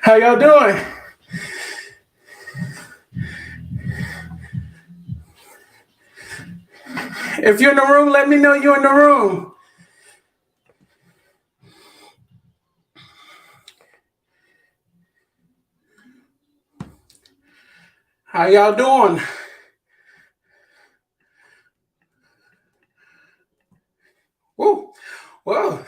How y'all doing? If you're in the room, let me know you're in the room. How y'all doing? Woo. Whoa.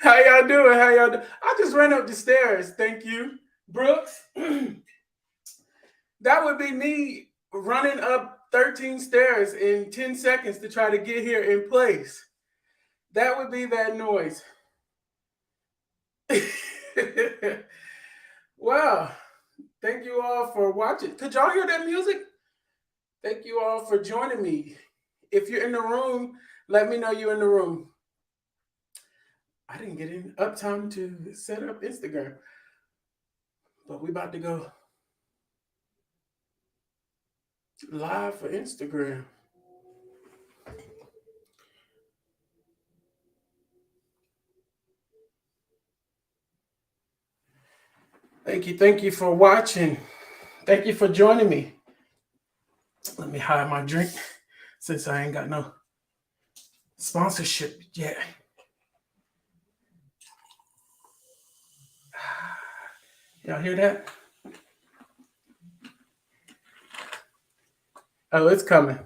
How y'all doing? How y'all doing? I just ran up the stairs. Thank you, Brooks. That would be me running up 13 stairs in 10 seconds to try to get here in place. That would be that noise. Wow. Thank you all for watching. Could y'all hear that music? Thank you all for joining me. If you're in the room, let me know you're in the room. I didn't get in uptime to set up Instagram, but we about to go live for Instagram. Thank you for watching. Thank you for joining me. Let me hide my drink since I ain't got no sponsorship yet. Y'all hear that? Oh, it's coming.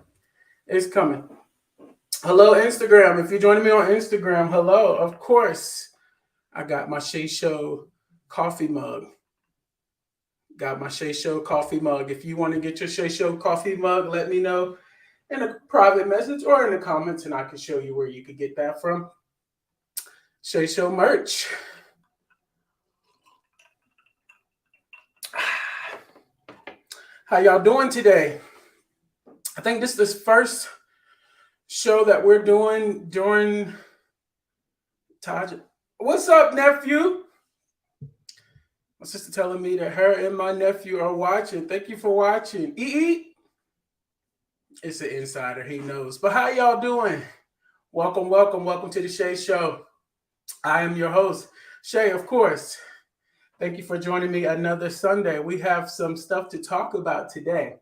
It's coming. Hello, Instagram. If you're joining me on Instagram, hello. Of course, I got my Shay Show coffee mug. Got my Shay Show coffee mug. If you want to get your Shay Show coffee mug, let me know in a private message or in the comments, and I can show you where you could get that from. Shay Show merch. How y'all doing today? I think this is the first show that we're doing during Taj. What's up, nephew? My sister telling me that her and my nephew are watching. Thank you for watching. It's an insider. He knows. But how y'all doing? Welcome to the Shay Show. I am your host, Shay, of course. Thank you for joining me another Sunday. We have some stuff to talk about today.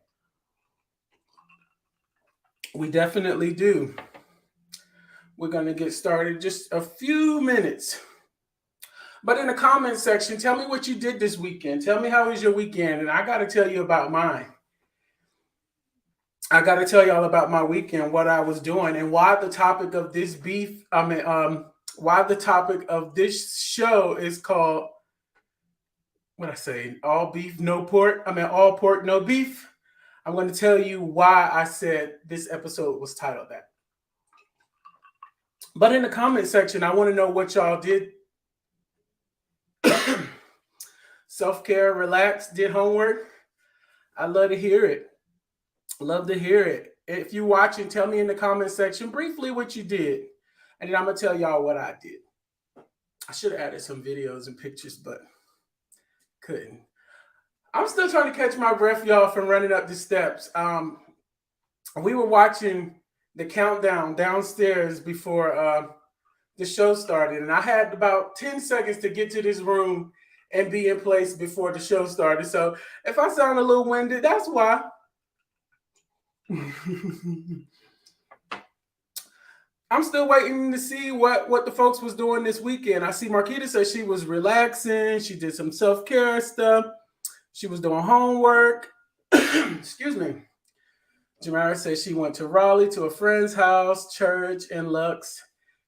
We definitely do. We're going to get started just a few minutes. But in the comment section, tell me what you did this weekend. Tell me how was your weekend, and I got to tell you about mine. I got to tell y'all about my weekend, what I was doing, and why the topic of this why the topic of this show is called, what I say, all beef, no pork. All pork, no beef. I'm going to tell you why I said this episode was titled that. But in the comment section, I want to know what y'all did. Self-care, relax, did homework. I love to hear it. Love to hear it. If you're watching, tell me in the comment section briefly what you did. And then I'm going to tell y'all what I did. I should have added some videos and pictures, but couldn't. I'm still trying to catch my breath, y'all, from running up the steps. We were watching the countdown downstairs before the show started, and I had about 10 seconds to get to this room and be in place before the show started. So if I sound a little winded, that's why. I'm still waiting to see what the folks was doing this weekend. I see Marquita said she was relaxing. She did some self-care stuff. She was doing homework. Excuse me. Jamara said she went to Raleigh to a friend's house, church, and Lux.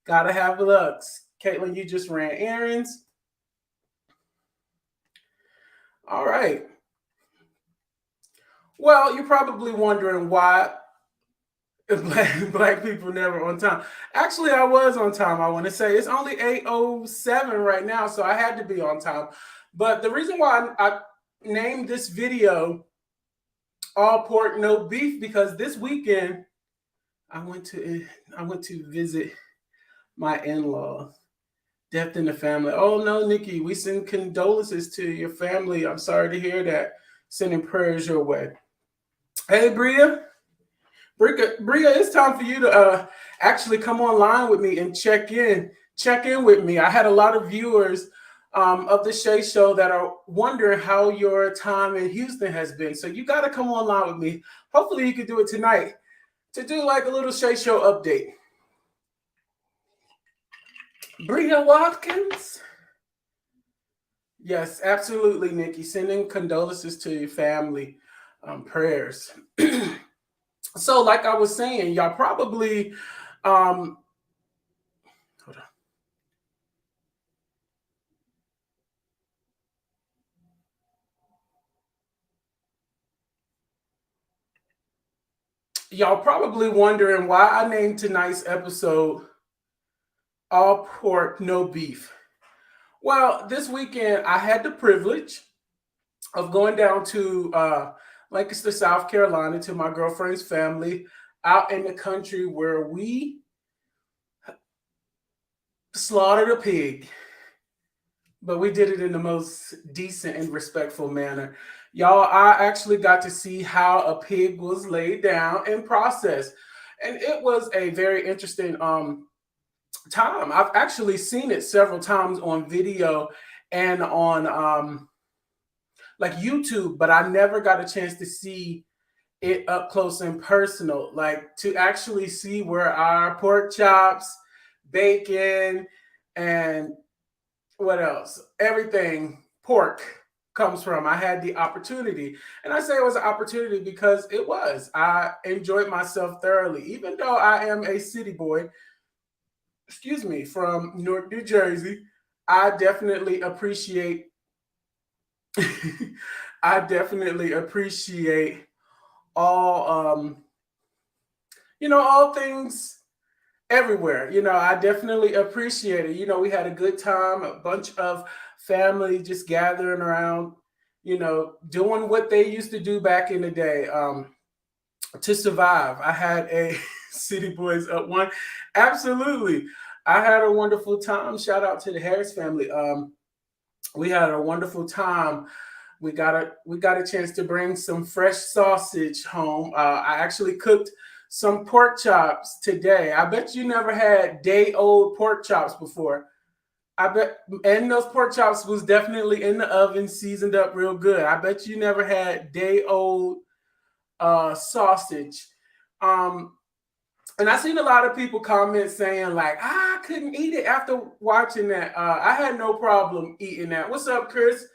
Gotta have Lux. Caitlin, you just ran errands. All right. Well, you're probably wondering why black people never on time. Actually, I was on time, I want to say. It's only 8:07 right now, so I had to be on time. But the reason why I named this video All Pork, No Beef, because this weekend I went to visit my in-laws. Death in the family. Oh no, Nikki, we send condolences to your family. I'm sorry to hear that. Sending prayers your way. Hey, Bria. Bria, it's time for you to actually come online with me and check in with me. I had a lot of viewers of the Shay Show that are wondering how your time in Houston has been. So you got to come online with me. Hopefully, you can do it tonight to do like a little Shay Show update. Bria Watkins. Yes, absolutely, Nikki. Sending condolences to your family. Prayers. So, like I was saying, y'all probably hold on. Y'all probably wondering why I named tonight's episode All Pork, No Beef. Well, this weekend I had the privilege of going down to Lancaster, South Carolina to my girlfriend's family out in the country where we slaughtered a pig, but we did it in the most decent and respectful manner. Y'all, I actually got to see how a pig was laid down and processed. And it was a very interesting time. I've actually seen it several times on video and on like YouTube, but I never got a chance to see it up close and personal, like to actually see where our pork chops, bacon, and what else? Everything pork comes from. I had the opportunity. And I say it was an opportunity because it was. I enjoyed myself thoroughly, even though I am a city boy, excuse me, from Newark, New Jersey. I definitely appreciate I definitely appreciate all all things everywhere. I definitely appreciate it. We had a good time, a bunch of family just gathering around, doing what they used to do back in the day to survive. I had a City Boys up one. Absolutely. I had a wonderful time. Shout out to the Harris family. We had a wonderful time. We got a chance to bring some fresh sausage home. I actually cooked some pork chops today. I bet you never had day old pork chops before. I bet, and those pork chops was definitely in the oven, seasoned up real good. I bet you never had day old sausage. Um, and I seen a lot of people comment saying like, I couldn't eat it after watching that. I had no problem eating that. What's up, Chris?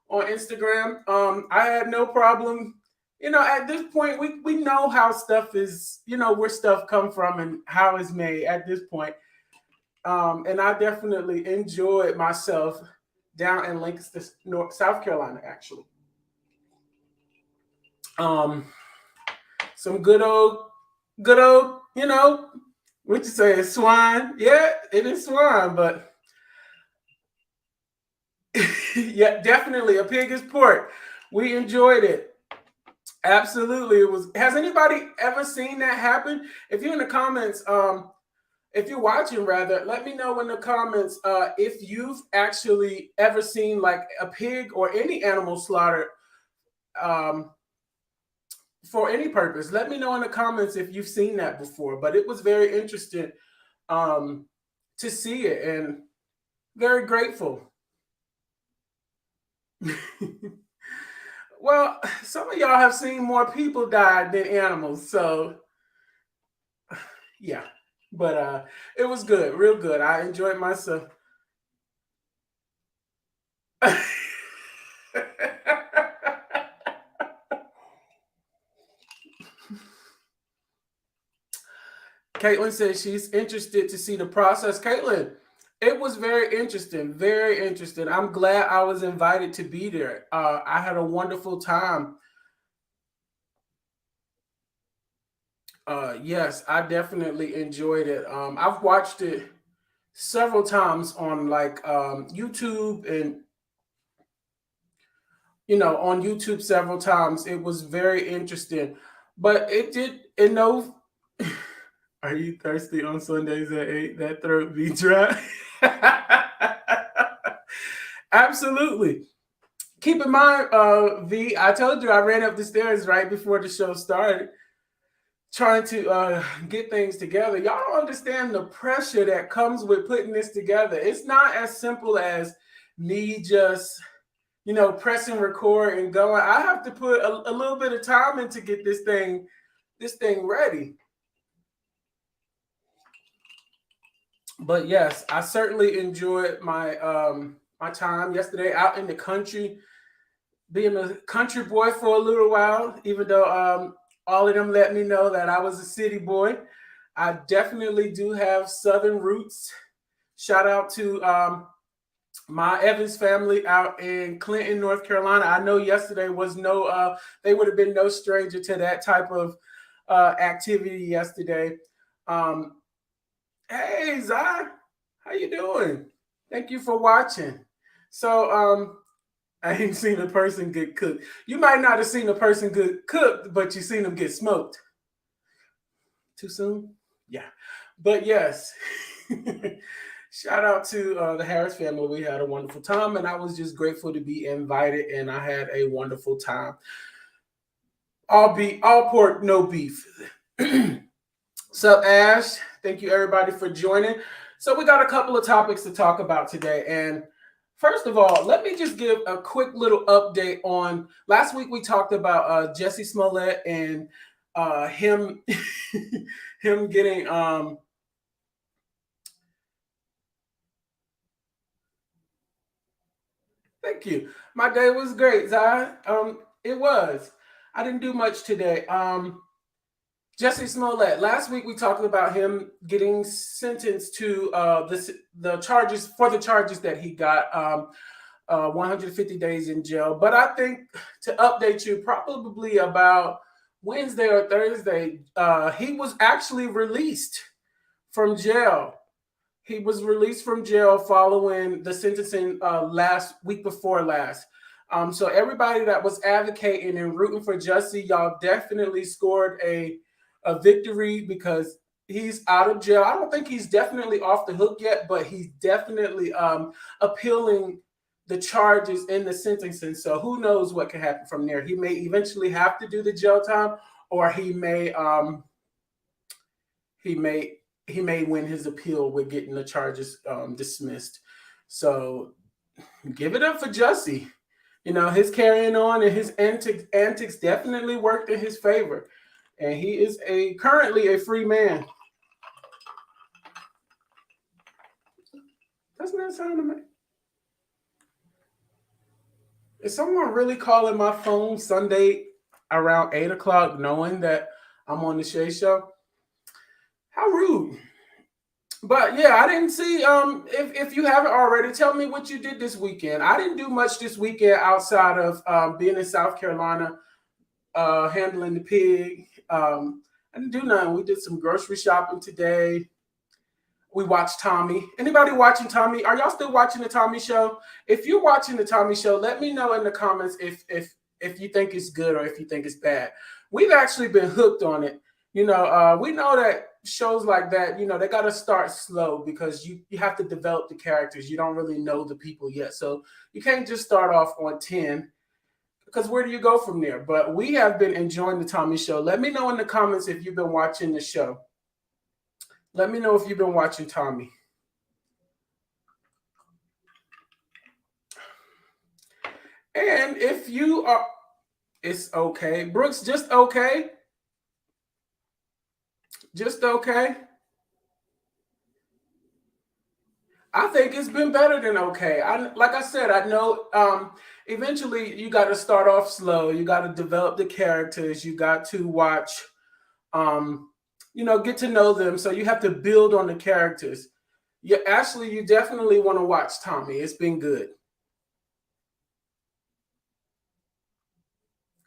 On Instagram. I had no problem. At this point, we know how stuff is, where stuff come from and how it's made at this point. And I definitely enjoyed myself down in Lancaster, South Carolina, actually. Um, some good old, what you say, swine? Yeah, it is swine, but yeah, definitely a pig is pork. We enjoyed it. Absolutely. It was. Has anybody ever seen that happen? If you're in the comments, if you're watching rather, let me know in the comments if you've actually ever seen like a pig or any animal slaughtered um, for any purpose. Let me know in the comments if you've seen that before. But it was very interesting um, to see it and very grateful. Well, some of y'all have seen more people die than animals, so yeah. But it was good, real good. I enjoyed myself. Caitlin says she's interested to see the process. Caitlin, it was very interesting, very interesting. I'm glad I was invited to be there. I had a wonderful time. Yes, I definitely enjoyed it. I've watched it several times on like YouTube and on YouTube several times. It was very interesting, but it did. And no, are you thirsty on Sundays at 8? That throat be dry. Absolutely. Keep in mind, V, I told you I ran up the stairs right before the show started. trying to get things together. Y'all don't understand the pressure that comes with putting this together. It's not as simple as me just, pressing record and going. I have to put a little bit of time in to get this thing ready. But yes, I certainly enjoyed my time yesterday out in the country, being a country boy for a little while, even though all of them let me know that I was a city boy. I definitely do have Southern roots. Shout out to my Evans family out in Clinton, North Carolina. I know yesterday was they would have been no stranger to that type of activity yesterday. Um, hey, Zai, how you doing? Thank you for watching. So, I ain't seen a person get cooked. You might not have seen a person get cooked, but you seen them get smoked. Too soon? Yeah. But yes, shout out to the Harris family. We had a wonderful time, and I was just grateful to be invited, and I had a wonderful time. All pork, no beef. So, Ash, thank you everybody for joining. So, we got a couple of topics to talk about today, and first of all, let me just give a quick little update on last week. We talked about Jussie Smollett and him him getting thank you. My day was great, Zai. It was. I didn't do much today. Jussie Smollett. Last week we talked about him getting sentenced to the charges that he got. 150 days in jail. But I think to update you, probably about Wednesday or Thursday, he was actually released from jail. He was released from jail following the sentencing last week before last. So everybody that was advocating and rooting for Jussie, y'all definitely scored a victory because he's out of jail. I don't think he's definitely off the hook yet, but he's definitely appealing the charges in the sentencing. So who knows what can happen from there? He may eventually have to do the jail time, or he may he may win his appeal with getting the charges dismissed. So give it up for Jussie. His carrying on and his antics definitely worked in his favor, and he is currently a free man. Doesn't that sound amazing? Is someone really calling my phone Sunday around 8 o'clock, knowing that I'm on the Shay Show? How rude! But yeah, I didn't see. If you haven't already, tell me what you did this weekend. I didn't do much this weekend outside of being in South Carolina, handling the pig. I didn't do nothing. We did some grocery shopping today. We watched Tommy. Anybody watching Tommy? Are y'all still watching the Tommy Show? If you're watching the Tommy Show, let me know in the comments if you think it's good or if you think it's bad. We've actually been hooked on it. We know that shows like that, they got to start slow because you have to develop the characters. You don't really know the people yet, so you can't just start off on 10 because where do you go from there? But we have been enjoying the Tommy Show. Let me know in the comments if you've been watching the show. Let me know if you've been watching Tommy. And if you are, it's okay. Brooks, just okay. Just okay. I think it's been better than okay. Like I said, I know eventually you got to start off slow. You got to develop the characters. You got to watch, get to know them. So you have to build on the characters. Yeah, Ashley, you definitely want to watch Tommy. It's been good.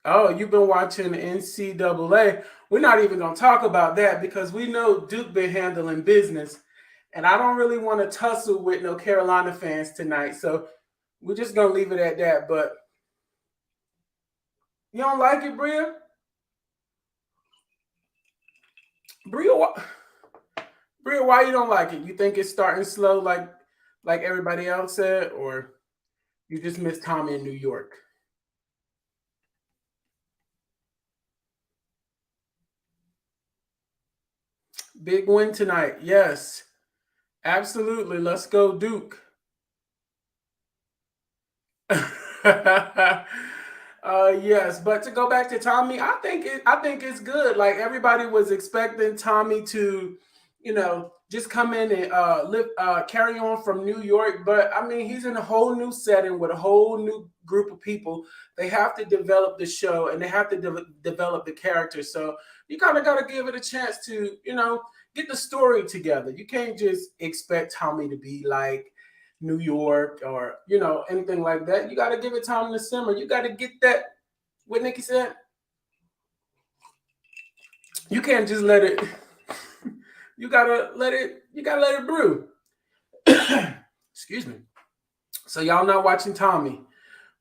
Oh, you've been watching NCAA. We're not even going to talk about that because we know Duke been handling business. And I don't really want to tussle with no Carolina fans tonight. So we're just going to leave it at that. But you don't like it, Bria? Bria, why you don't like it? You think it's starting slow like everybody else said? Or you just miss Tommy in New York? Big win tonight. Yes, absolutely. Let's go, Duke. Yes, but to go back to Tommy, I think it's good. Like everybody was expecting Tommy to, just come in and carry on from New York. But I mean, he's in a whole new setting with a whole new group of people. They have to develop the show and they have to develop the character. So you kind of got to give it a chance to, get the story together. You can't just expect Tommy to be like New York or anything like that. You got to give it time to simmer. You got to get that. What Nikki said. You can't just let it. You gotta let it. You gotta let it brew. Excuse me. So y'all not watching Tommy.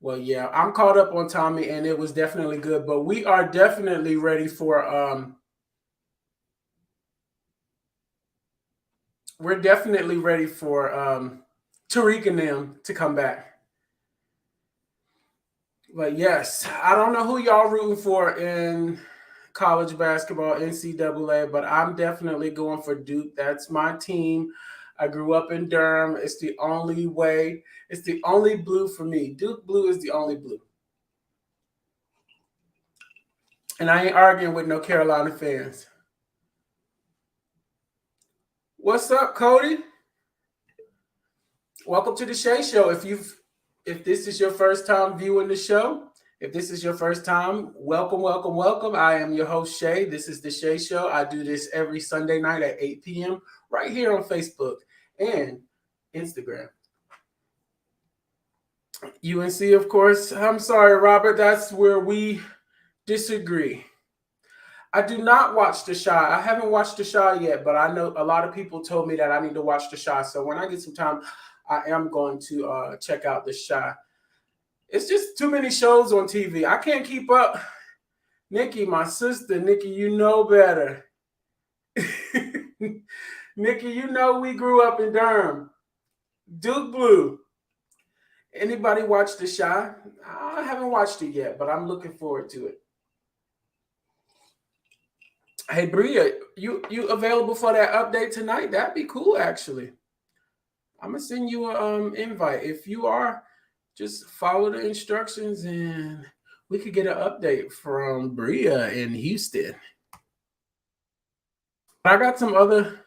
Well, yeah, I'm caught up on Tommy, and it was definitely good. But we are definitely ready for. We're definitely ready for Tariq and them to come back. But yes, I don't know who y'all rooting for in college basketball, NCAA, but I'm definitely going for Duke. That's my team. I grew up in Durham. It's the only way. It's the only blue for me. Duke blue is the only blue. And I ain't arguing with no Carolina fans. What's up, Cody? Welcome to the Shay Show. If this is your first time viewing the show, if this is your first time, welcome, welcome, welcome. I am your host, Shay. This is the Shay Show. I do this every Sunday night at 8 p.m. right here on Facebook and Instagram. UNC, of course. I'm sorry, Robert. That's where we disagree. I do not watch The Chi. I haven't watched The Chi yet, but I know a lot of people told me that I need to watch The Chi. So when I get some time, I am going to check out The Chi. It's just too many shows on TV. I can't keep up. Nikki, my sister, Nikki, you know better. Nikki, you know we grew up in Durham. Duke Blue. Anybody watch The Chi? I haven't watched it yet, but I'm looking forward to it. Hey, Bria, you available for that update tonight? That'd be cool, actually. I'm gonna send you an invite. If you are, just follow the instructions and we could get an update from Bria in Houston. I got some other.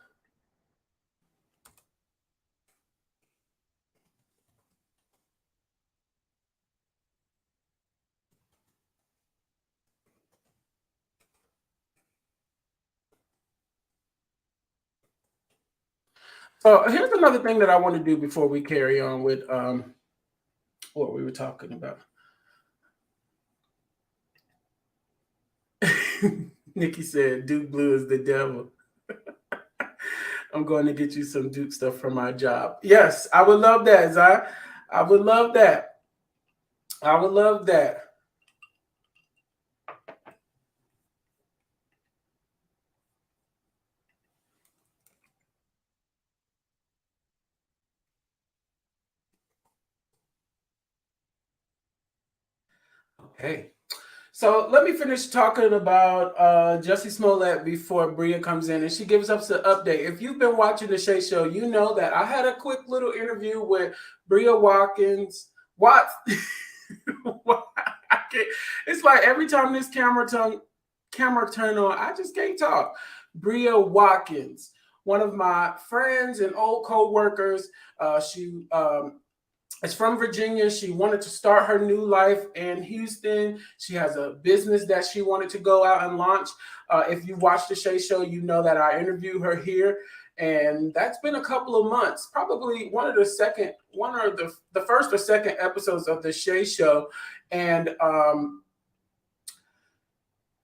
So here's another thing that I want to do before we carry on with what we were talking about. Nikki said Duke Blue is the devil. I'm going to get you some Duke stuff from my job. Yes, I would love that, Zai. I would love that. I would love that. Okay. So let me finish talking about Jussie Smollett before Bria comes in and she gives us an update. If you've been watching the Shay Show, you know that I had a quick little interview with Bria Watkins. What? It's like every time this camera turn on, I just can't talk. Bria Watkins, one of my friends and old co-workers. She is from Virginia. She wanted to start her new life in Houston. She has a business that she wanted to go out and launch. If you watch the Shay Show, you know that I interviewed her here. And that's been a couple of months, probably the first or second episodes of the Shay Show. And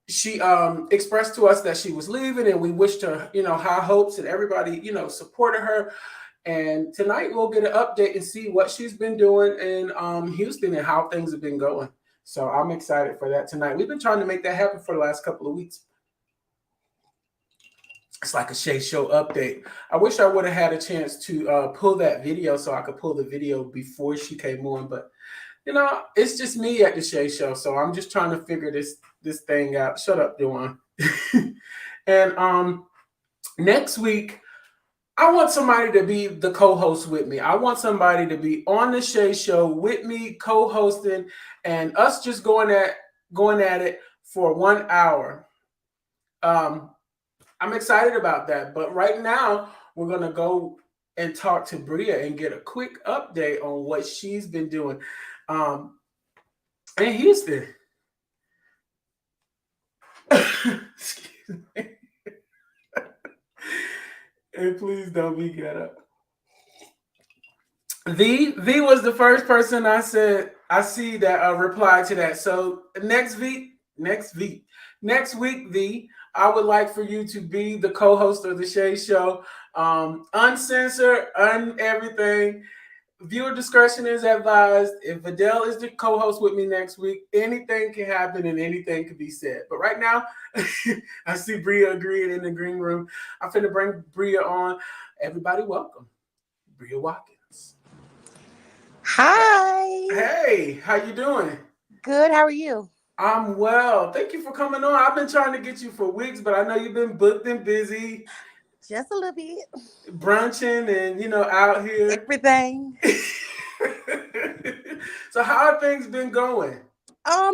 she expressed to us that she was leaving and we wished her, high hopes, and everybody, supported her. And tonight we'll get an update and see what she's been doing in Houston and how things have been going. So I'm excited for that tonight. We've been trying to make that happen for the last couple of weeks. It's like a Shay Show update. I wish I would have had a chance to pull that video so I could pull the video before she came on. But, it's just me at the Shay Show. So I'm just trying to figure this thing out. Shut up, Duan. And Next week, I want somebody to be the co-host with me. I want somebody to be on the Shay Show with me, co-hosting, and us just going at it for 1 hour. Um, I'm excited about that. But right now, we're gonna go and talk to Bria and get a quick update on what she's been doing um, in Houston. Excuse me. And please don't be get up. V was the first person I said I see that replied to that. So next week, V, I would like for you to be the co-host of the Shay Show, uncensored, everything. Viewer discretion is advised. If Vidal is the co-host with me next week, anything can happen and anything can be said. But right now, I see Bria agreeing in the green room. I'm finna bring Bria on. Everybody, welcome Bria Watkins. Hi. Hey, how you doing? Good. How are you? I'm well. Thank you for coming on. I've been trying to get you for weeks, but I know you've been booked and busy, Just a little bit. brunching and out here. Everything. So how have things been going?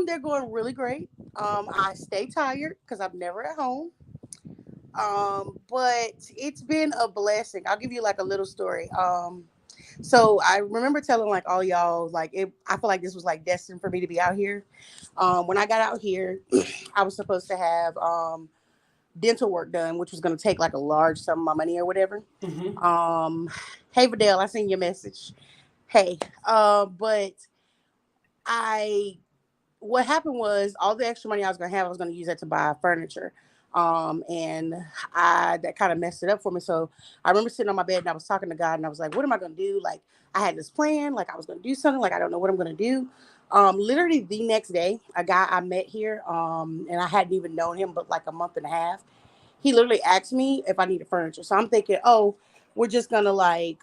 They're going really great. I stay tired because I'm never at home. But it's been a blessing. I'll give you like a little story. So I remember telling like all y'all like it. I feel like this was like destined for me to be out here. When I got out here, I was supposed to have dental work done, which was going to take like a large sum of my money or whatever. Mm-hmm. Um, hey Vidal, I seen your message. Hey, but I what happened was all the extra money I was gonna have, I was gonna use that to buy furniture. And I that kind of messed it up for me. So I remember sitting on my bed and I was talking to God and I was like, what am I gonna do? Like I had this plan, like I was gonna do something, like I don't know what I'm gonna do. Literally the next day, a guy I met here, and I hadn't even known him but like a month and a half. He literally asked me if I needed furniture. So I'm thinking, oh, we're just gonna like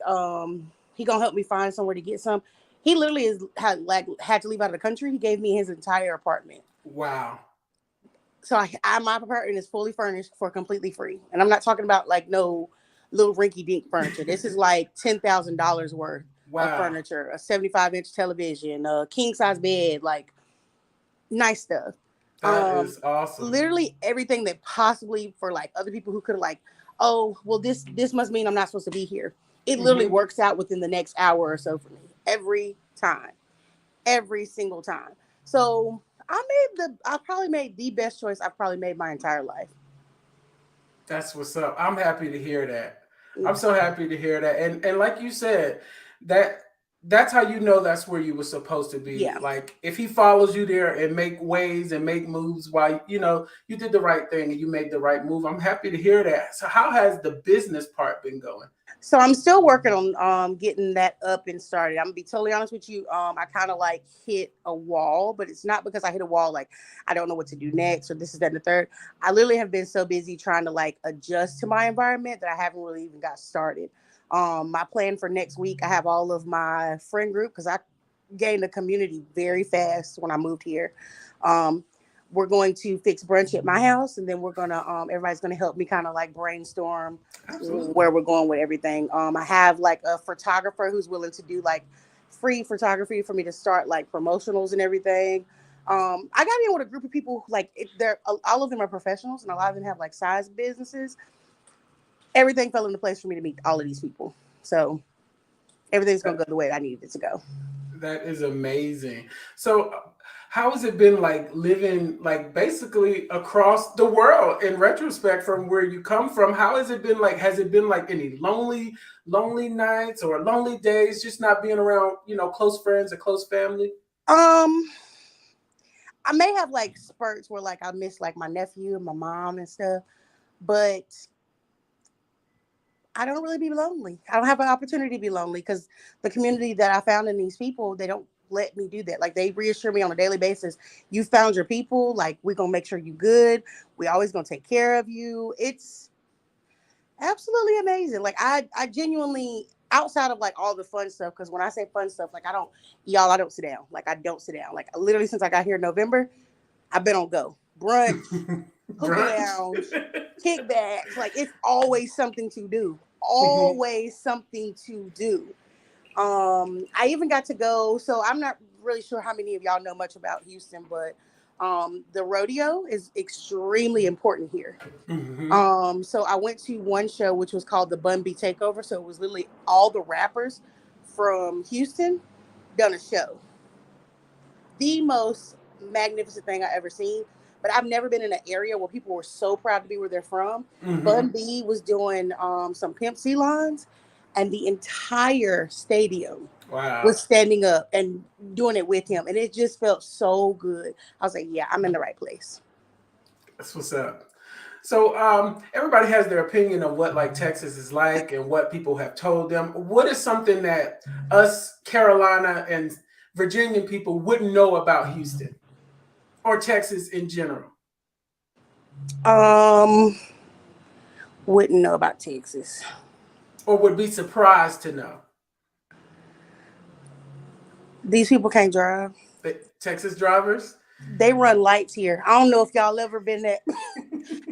he gonna help me find somewhere to get some. He literally had to leave out of the country. He gave me his entire apartment. Wow. So my apartment is fully furnished for completely free. And I'm not talking about like no little rinky dink furniture. This is like $10,000 worth of Wow. furniture, a 75-inch television, a king size bed, like nice stuff. That Um, is awesome. Literally everything that possibly for like other people who could have like, oh, well this must mean I'm not supposed to be here. It literally Mm-hmm. works out within the next hour or so for me every time, every single time. So I probably made the best choice I've probably made my entire life. That's what's up. I'm happy to hear that. I'm Mm. so happy to hear that. And like you said, that that's how you know that's where you were supposed to be. Yeah. Like if he follows you there and make waves and make moves while you did the right thing and you made the right move. I'm happy to hear that. So how has the business part been going? So I'm still working on getting that up and started. I'm gonna be totally honest with you. I kind of like hit a wall, but it's not because I hit a wall like I don't know what to do next or this is that and the third. I literally have been so busy trying to like adjust to my environment that I haven't really even got started. My plan for next week, I have all of my friend group because I gained a community very fast when I moved here. Um, we're going to fix brunch at my house, and then we're gonna everybody's gonna help me kind of like brainstorm Absolutely. where we're going with everything. I have like a photographer who's willing to do like free photography for me to start like promotionals and everything. I got in with a group of people like they're all of them are professionals and a lot of them have like size businesses. Everything fell into place for me to meet all of these people. So everything's gonna go the way I needed it to go. That is amazing. So, how has it been like living like basically across the world in retrospect from where you come from? How has it been like? Has it been like any lonely nights or lonely days just not being around, close friends or close family? Um, I may have like spurts where like I miss like my nephew and my mom and stuff, but I don't really be lonely. I don't have an opportunity to be lonely because the community that I found in these people, they don't let me do that. Like they reassure me on a daily basis, you found your people, like we're gonna make sure you good. We always gonna take care of you. It's absolutely amazing. Like I genuinely outside of like all the fun stuff, because when I say fun stuff, like I don't sit down. Like I don't sit down. Like literally since I got here in November, I've been on go. Brunch, hookah lounge, kickbacks. Like it's always something to do. Always something to do. I even got to go. So I'm not really sure how many of y'all know much about Houston, but the rodeo is extremely important here. So I went to one show which was called the Bun B Takeover. So it was literally all the rappers from Houston done a show. The most magnificent thing I ever seen. But I've never been in an area where people were so proud to be where they're from. Bun B was doing some Pimp C lines, and the entire stadium was standing up and doing it with him, and it just felt so good. I was like, "Yeah, I'm in the right place." That's what's up. So everybody has their opinion of what like Texas is like and what people have told them. What is something that us Carolina and Virginian people wouldn't know about Houston or Texas in general? Wouldn't know about Texas. Or would be surprised to know? These people can't drive. The Texas drivers? They run lights here. I don't know if y'all ever been there.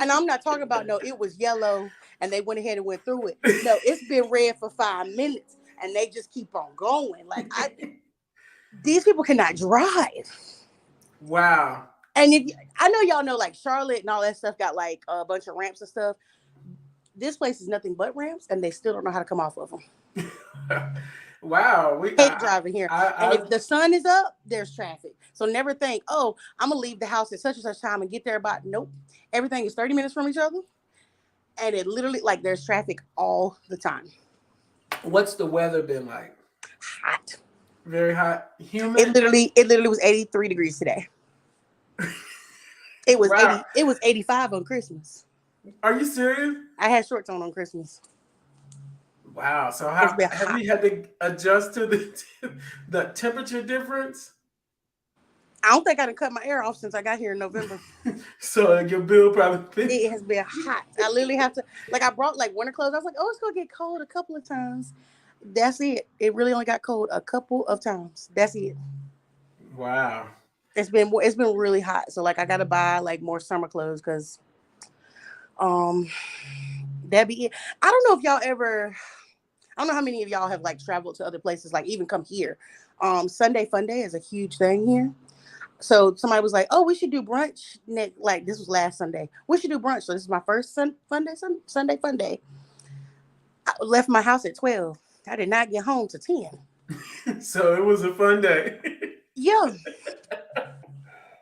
And I'm not talking about no, it was yellow and they went ahead and went through it. No, it's been red for 5 minutes and they just keep on going. Like these people cannot drive. Wow. And I know y'all know like Charlotte and all that stuff got like a bunch of ramps and stuff. This place is nothing but ramps and they still don't know how to come off of them. Wow. We hate driving here. And if the sun is up, there's traffic. So never think, oh, I'm going to leave the house at such and such time and get there about, nope. Everything is 30 minutes from each other. And it literally, like, there's traffic all the time. What's the weather been like? Hot. Very hot. Humid? It literally was 83 degrees today. It was wow. It was 85 on Christmas. Are you serious? I had shorts on Christmas. Wow. So have you had to adjust to the temperature difference? I don't think I done cut my air off since I got here in November. So your bill probably... It has been hot. I literally have to... Like, I brought, like, winter clothes. I was like, oh, it's going to get cold a couple of times. That's it. It really only got cold a couple of times. That's it. Wow. It's been really hot. So, like, I got to buy, like, more summer clothes because that'd be it. I don't know if y'all ever... I don't know how many of y'all have, like, traveled to other places, like, even come here. Sunday Fun Day is a huge thing here. So somebody was like, oh, we should do brunch. Like, this was last Sunday. We should do brunch. So this is my first Sunday Fun Day. I left my house at 12. I did not get home to 10. So it was a fun day. Yeah.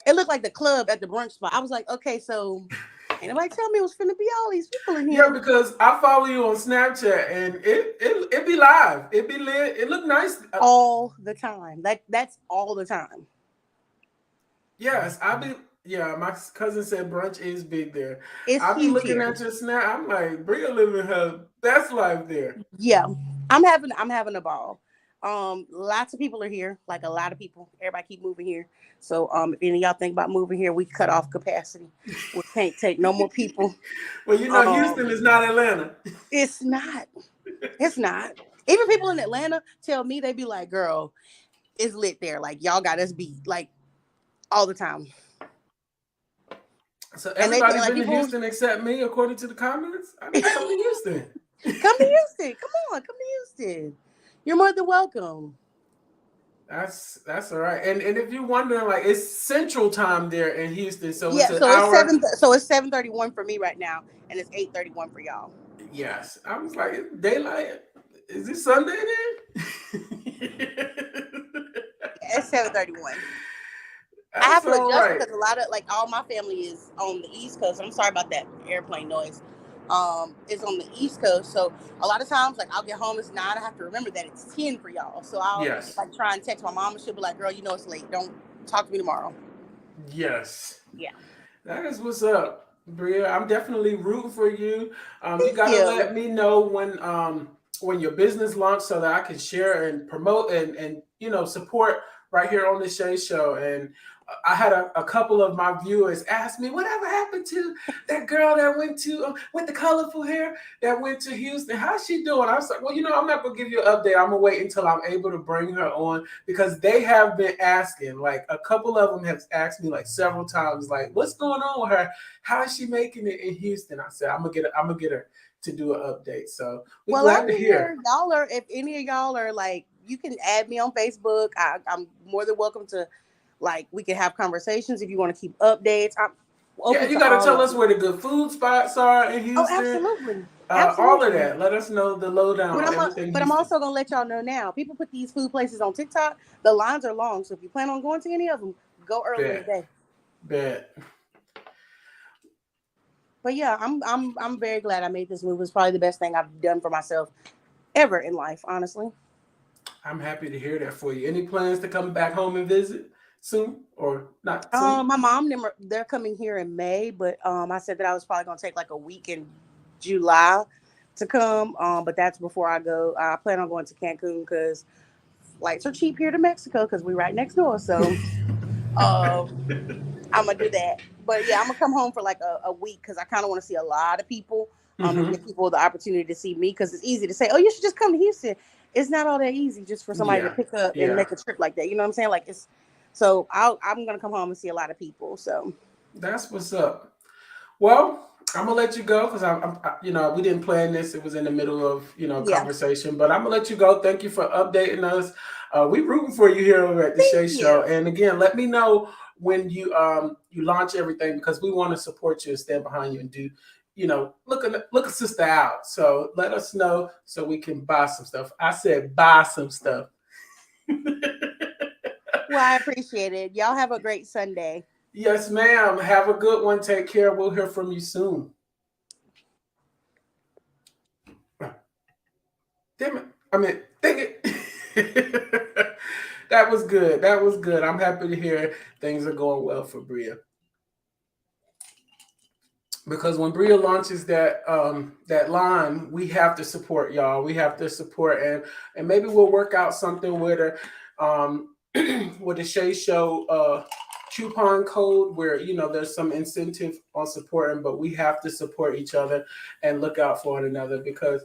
It looked like the club at the brunch spot. I was like, okay, so ain't nobody tell me it was finna be all these people in here. Yeah, because I follow you on Snapchat and it be live. It be lit. It look nice. All the time. That's all the time. Yes, my cousin said brunch is big there. I've been looking at your Snap. I'm like, Bria living her best life there. Yeah. I'm having a ball. Lots of people are here, like a lot of people. Everybody keep moving here. So if any of y'all think about moving here, we cut off capacity. We can't take no more people. Well, Houston is not Atlanta. It's not. It's not. Even people in Atlanta tell me, they be like, girl, it's lit there. Like, y'all got us beat. Like, all the time. So everybody's like, been to Houston except me, according to the comments. I need to come to Houston. Come to Houston. Come on, come to Houston. You're more than welcome. That's all right. And if you're wondering, like, it's Central Time there in Houston, so yeah, it's an hour. It's 7:31 for me right now, and it's 8:31 for y'all. Yes, I was like, it's daylight. Is it Sunday then? It's 7:31. I have to adjust because a lot of, like, all my family is on the East Coast. I'm sorry about that airplane noise. It's on the East Coast, so a lot of times, like, I'll get home, it's 9. I have to remember that it's 10 for y'all. So I'll like try and text my mom, and she'll be like, "Girl, you know it's late. Don't talk to me tomorrow." Yes. Yeah. That is what's up, Bria. I'm definitely rooting for you. You gotta let me know when your business launch so that I can share and promote and support right here on the Shay Show. And I had a couple of my viewers ask me, whatever happened to that girl that went to with the colorful hair that went to Houston? How's she doing? I was like, well, I'm not gonna give you an update. I'm gonna wait until I'm able to bring her on, because they have been asking. Like, a couple of them have asked me like several times, like, what's going on with her? How is she making it in Houston? I said, I'm gonna get her to do an update. So we're Well, glad I'm to hear. here. Y'all are, if any of y'all are like, you can add me on Facebook. I'm more than welcome to, like, we can have conversations if you want to keep updates. I'm Yeah, open you to got to all tell of us it. where the good food spots are in Oh, Houston. absolutely. All of Absolutely. that. Let us know the lowdown on everything But I'm Houston. also gonna let y'all know now. People put these food places on TikTok. The lines are long, so if you plan on going to any of them, go early in the Bet. day. Bet. But yeah, I'm very glad I made this move. It's probably the best thing I've done for myself ever in life, honestly. I'm happy to hear that for you. Any plans to come back home and visit soon, or not soon? My mom, they're coming here in May, but I said that I was probably gonna take like a week in July to come. But that's before I go. I plan on going to Cancun because flights are cheap here to Mexico because we're right next door. So um, I'm gonna do that. But yeah, I'm gonna come home for like a week because I kind of want to see a lot of people. And Hmm. give people the opportunity to see me, because it's easy to say, "Oh, you should just come to Houston." It's not all that easy just for somebody to Yeah. pick up and Yeah. make a trip like that. You know what I'm saying? Like it's I'm gonna come home and see a lot of people. So That's what's up. Well, I'm gonna let you go because we didn't plan this. It was in the middle of yeah, conversation, but I'm gonna let you go. Thank you for updating us. We rooting for you here over at the thank Shay Show. you. And again, let me know when you launch everything, because we want to support you and stand behind you and do, look a sister out. So let us know so we can buy some stuff. I said buy some stuff. Well, I appreciate it. Y'all have a great Sunday. Yes, ma'am. Have a good one. Take care. We'll hear from you soon. Damn it. I mean, dang it. That was good. That was good. I'm happy to hear things are going well for Bria. Because when Bria launches that line, we have to support y'all. We have to support, and maybe we'll work out something with her, with the Shay Show coupon code, where there's some incentive on supporting, but we have to support each other and look out for one another, because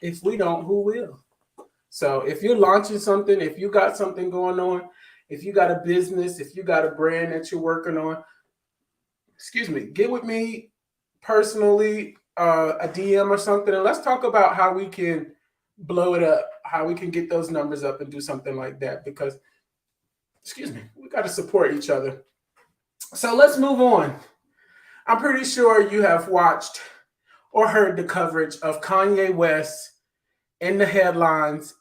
if we don't, who will? So if you're launching something, if you got something going on, if you got a business, if you got a brand that you're working on, excuse me, get with me personally, a DM or something, and let's talk about how we can blow it up, how we can get those numbers up and do something like that. Because, excuse me, we got to support each other. So let's move on. I'm pretty sure you have watched or heard the coverage of Kanye West in the headlines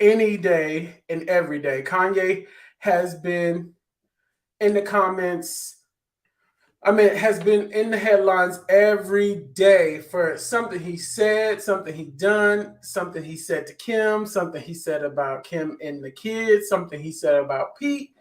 any day and every day. Kanye has been in the comments. Has been in the headlines every day for something he said, something he done, something he said to Kim, something he said about Kim and the kids, something he said about Pete.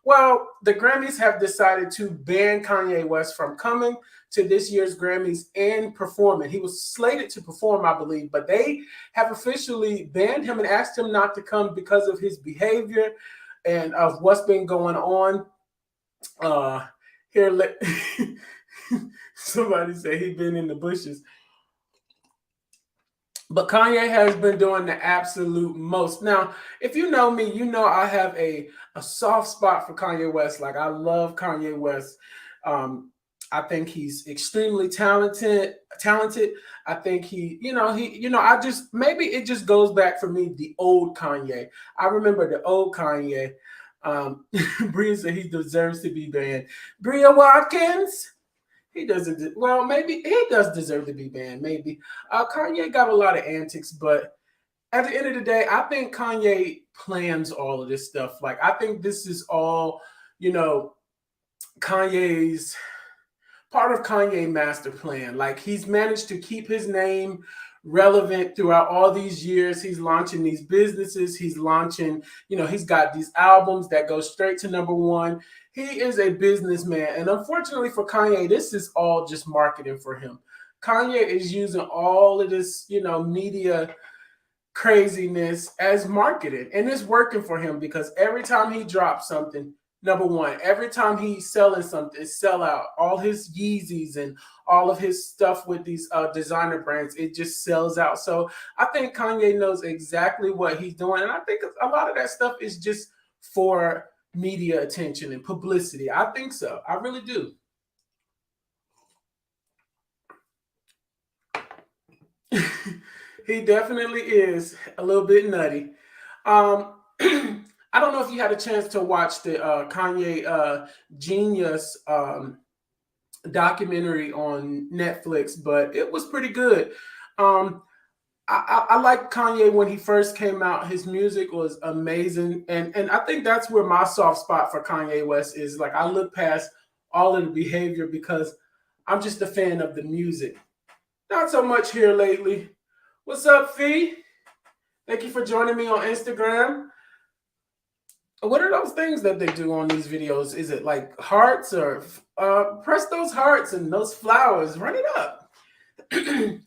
Well, the Grammys have decided to ban Kanye West from coming to this year's Grammys and performing. He was slated to perform, I believe, but they have officially banned him and asked him not to come because of his behavior and of what's been going on. Here, somebody say he been in the bushes. But Kanye has been doing the absolute most. Now, if you know me, you know I have a soft spot for Kanye West. Like, I love Kanye West. I think he's extremely talented. I think I just, maybe it just goes back for me, the old Kanye. I remember the old Kanye. Bria said he deserves to be banned. Bria Watkins. He doesn't. Well, maybe he does deserve to be banned. Maybe. Kanye got a lot of antics, but at the end of the day, I think Kanye plans all of this stuff. Like, I think this is all, Kanye's part of Kanye master plan. Like, he's managed to keep his name relevant throughout all these years. He's launching these businesses. He's launching, he's got these albums that go straight to number one. He is a businessman. And unfortunately for Kanye, this is all just marketing for him. Kanye is using all of this, media craziness as marketing. And it's working for him, because every time he drops something, Number one, every time he's selling something, sell out. All his Yeezys and all of his stuff with these designer brands, it just sells out. So I think Kanye knows exactly what he's doing, and I think a lot of that stuff is just for media attention and publicity. I think so. I really do. He definitely is a little bit nutty. Um, I don't know if you had a chance to watch the Kanye Genius documentary on Netflix, but it was pretty good. Um, I like Kanye when he first came out. His music was amazing, and I think that's where my soft spot for Kanye West is. Like I look past all of the behavior because I'm just a fan of the music. Not so much here lately. What's up, Fee? Thank you for joining me on Instagram. What are those things that they do on these videos? Is it like hearts or press those hearts and those flowers? Run it up.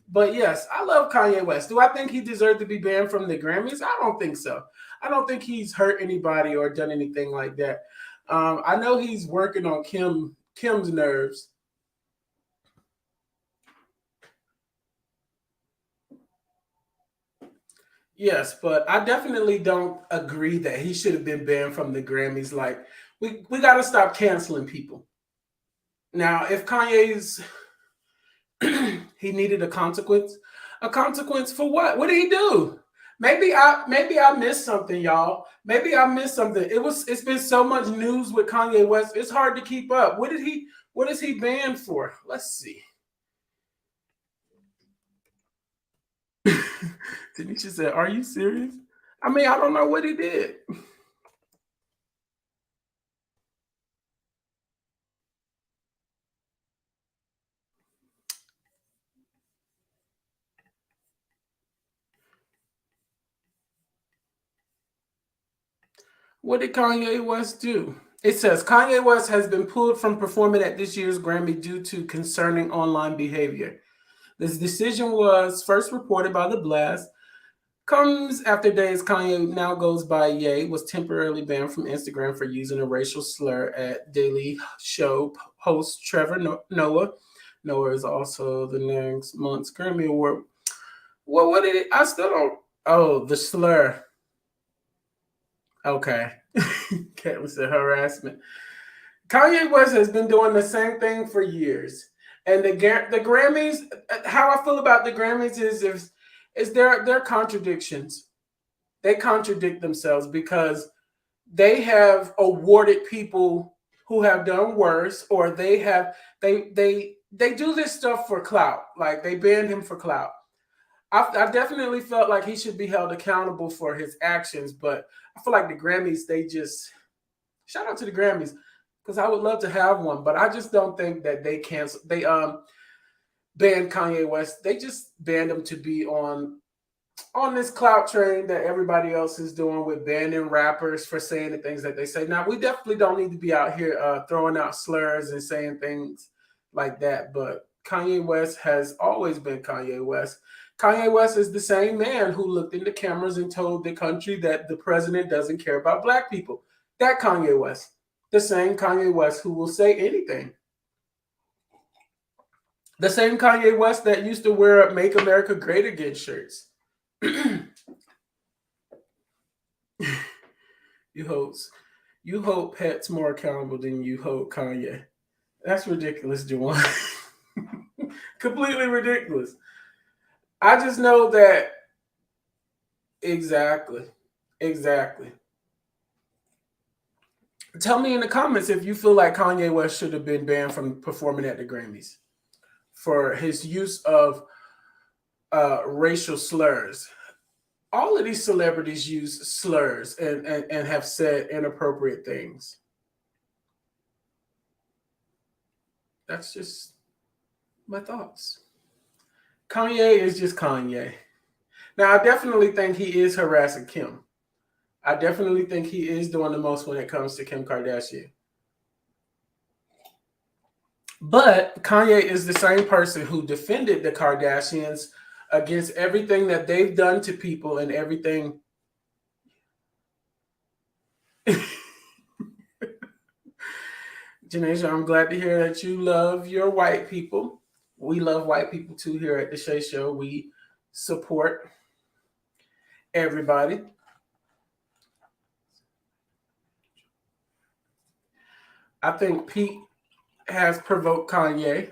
But yes, I love Kanye West. Do I think he deserved to be banned from the Grammys? I don't think so. I don't think he's hurt anybody or done anything like that. I know he's working on Kim's nerves. Yes, but I definitely don't agree that he should have been banned from the Grammys. Like we got to stop canceling people. Now, if Kanye's he needed a consequence. A consequence for what? What did he do? Maybe I missed something, y'all. Maybe I missed something. It's been so much news with Kanye West. It's hard to keep up. What is he banned for? Let's see. Tanisha said, "Are you serious?" I mean, I don't know what he did. What did Kanye West do? It says Kanye West has been pulled from performing at this year's Grammy due to concerning online behavior. This decision was first reported by The Blast. Comes after days Kanye now goes by Ye was temporarily banned from Instagram for using a racial slur at Daily Show host Trevor Noah. Noah is also the next month's Grammy Award. Well, what did it? I still don't. Oh, the slur. Okay. Cat was the harassment. Kanye West has been doing the same thing for years. And the Grammys, how I feel about the Grammys is there contradictions. They contradict themselves because they have awarded people who have done worse, or they do this stuff for clout. Like they banned him for clout. I definitely felt like he should be held accountable for his actions, but I feel like the Grammys, they just shout out to the Grammys because I would love to have one, but I just don't think that they cancel. They banned Kanye West. They just banned him to be on this clout train that everybody else is doing with banning rappers for saying the things that they say. Now, we definitely don't need to be out here throwing out slurs and saying things like that, but Kanye West has always been Kanye West. Kanye West is the same man who looked in the cameras and told the country that the president doesn't care about black people. That Kanye West. The same Kanye West who will say anything. The same Kanye West that used to wear Make America Great Again shirts. You hold pets more accountable than you hold Kanye. That's ridiculous, Juwan. Completely ridiculous. I just know that exactly. Exactly. Tell me in the comments if you feel like Kanye West should have been banned from performing at the Grammys for his use of racial slurs. All of these celebrities use slurs and have said inappropriate things. That's just my thoughts. Kanye is just Kanye. Now, I definitely think he is harassing Kim. I definitely think he is doing the most when it comes to Kim Kardashian. But Kanye is the same person who defended the Kardashians against everything that they've done to people and everything. Janasia, I'm glad to hear that you love your white people. We love white people too here at the Shay Show. We support everybody. I think Pete has provoked Kanye,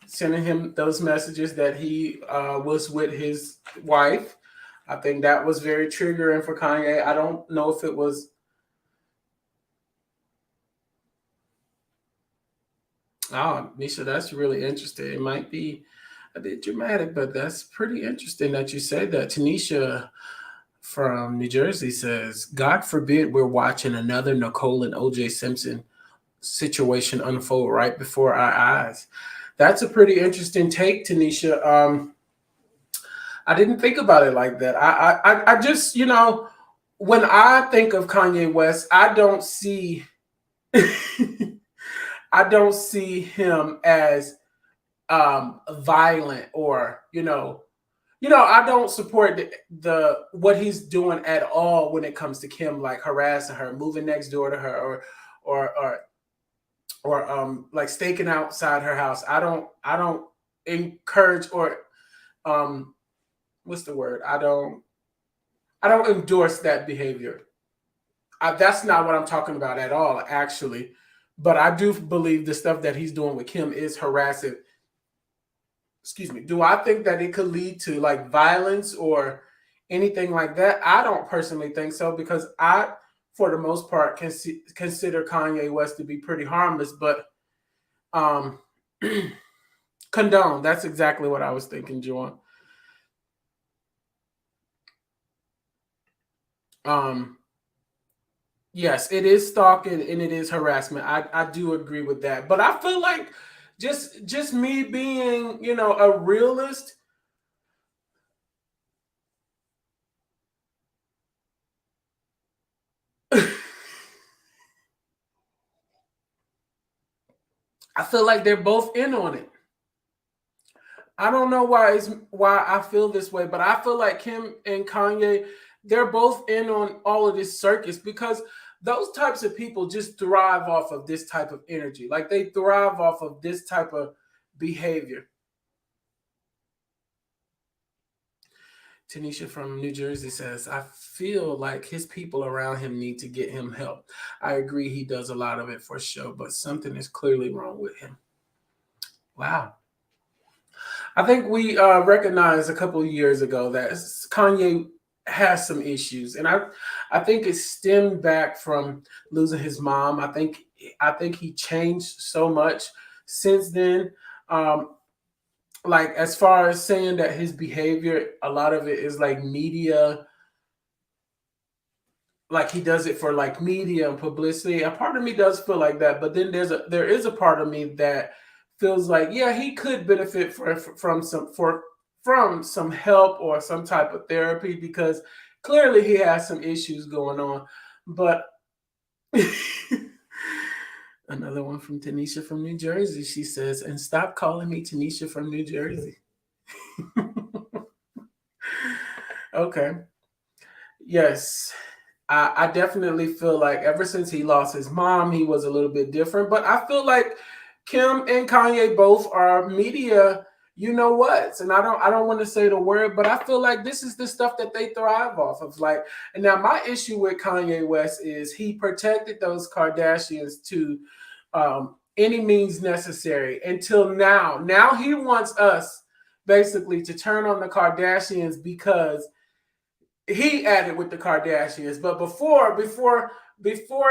sending him those messages that he was with his wife. I think that was very triggering for Kanye. I don't know if it was. Oh, Misha, that's really interesting. It might be a bit dramatic, but that's pretty interesting that you said that. Tanisha from New Jersey says, God forbid we're watching another Nicole and OJ Simpson situation unfold right before our eyes. That's a pretty interesting take, Tanisha. I didn't think about it like that. I just, when I think of Kanye West, I don't see I don't see him as violent or I don't support the what he's doing at all when it comes to Kim, like harassing her, moving next door to her, or like staking outside her house. I don't encourage or what's the word? I don't endorse that behavior. That's not what I'm talking about at all, actually. But I do believe the stuff that he's doing with Kim is harassing. Excuse me. Do I think that it could lead to like violence or anything like that? I don't personally think so because I, for the most part, consider Kanye West to be pretty harmless. But um, condone. That's exactly what I was thinking, John. Yes, it is stalking and it is harassment. I do agree with that. But I feel like just me being, a realist. I feel like they're both in on it. I don't know why I feel this way, but I feel like Kim and Kanye, they're both in on all of this circus because those types of people just thrive off of this type of energy. Like they thrive off of this type of behavior. Tanisha from New Jersey says, I feel like his people around him need to get him help. I agree he does a lot of it for sure, but something is clearly wrong with him. Wow. I think we recognized a couple of years ago that Kanye has some issues, and I think it stemmed back from losing his mom. I think he changed so much since then. Um, like as far as saying that his behavior, a lot of it is like media, like he does it for like media and publicity. A part of me does feel like that, but then there is a part of me that feels like yeah, he could benefit from some help or some type of therapy because clearly he has some issues going on. But another one from Tanisha from New Jersey. She says, and stop calling me Tanisha from New Jersey. Okay. Yes. I definitely feel like ever since he lost his mom, he was a little bit different. But I feel like Kim and Kanye both are media, you know what? And I don't want to say the word, but I feel like this is the stuff that they thrive off of. Like, and now my issue with Kanye West is he protected those Kardashians to any means necessary until now. Now he wants us basically to turn on the Kardashians because he added with the Kardashians, but before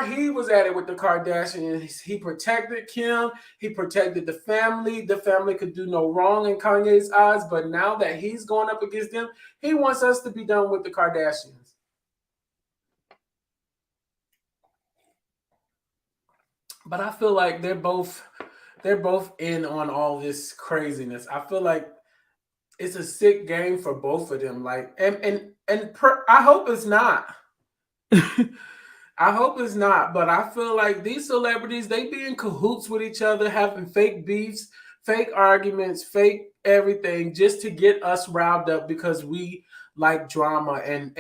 he was added with the Kardashians, he protected Kim, he protected the family. The family could do no wrong in Kanye's eyes, but now that he's going up against them, he wants us to be done with the Kardashians. But I feel like they're both in on all this craziness. I feel like it's a sick game for both of them. Like, I hope it's not. I hope it's not, but I feel like these celebrities, they be in cahoots with each other, having fake beefs, fake arguments, fake everything just to get us riled up because we like drama and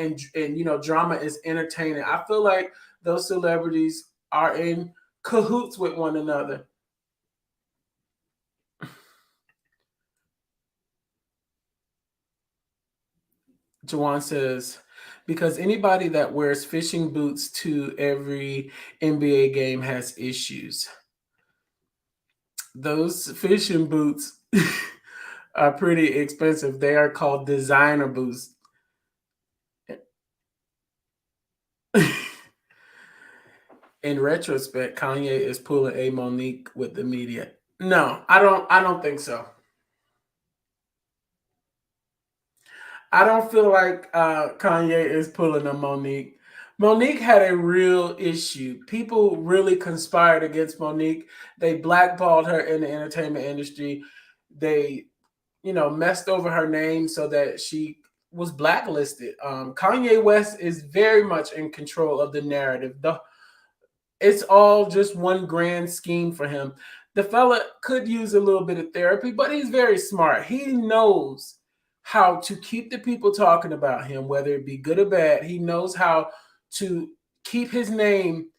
drama is entertaining. I feel like those celebrities are in cahoots with one another. Jawan says, because anybody that wears fishing boots to every NBA game has issues. Those fishing boots are pretty expensive. They are called designer boots. In retrospect, Kanye is pulling a Monique with the media. No, I don't think so. I don't feel like Kanye is pulling a Monique. Monique had a real issue. People really conspired against Monique. They blackballed her in the entertainment industry. They, messed over her name so that she was blacklisted. Kanye West is very much in control of the narrative. It's all just one grand scheme for him. The fella could use a little bit of therapy, but he's very smart. He knows how to keep the people talking about him, whether it be good or bad. He knows how to keep his name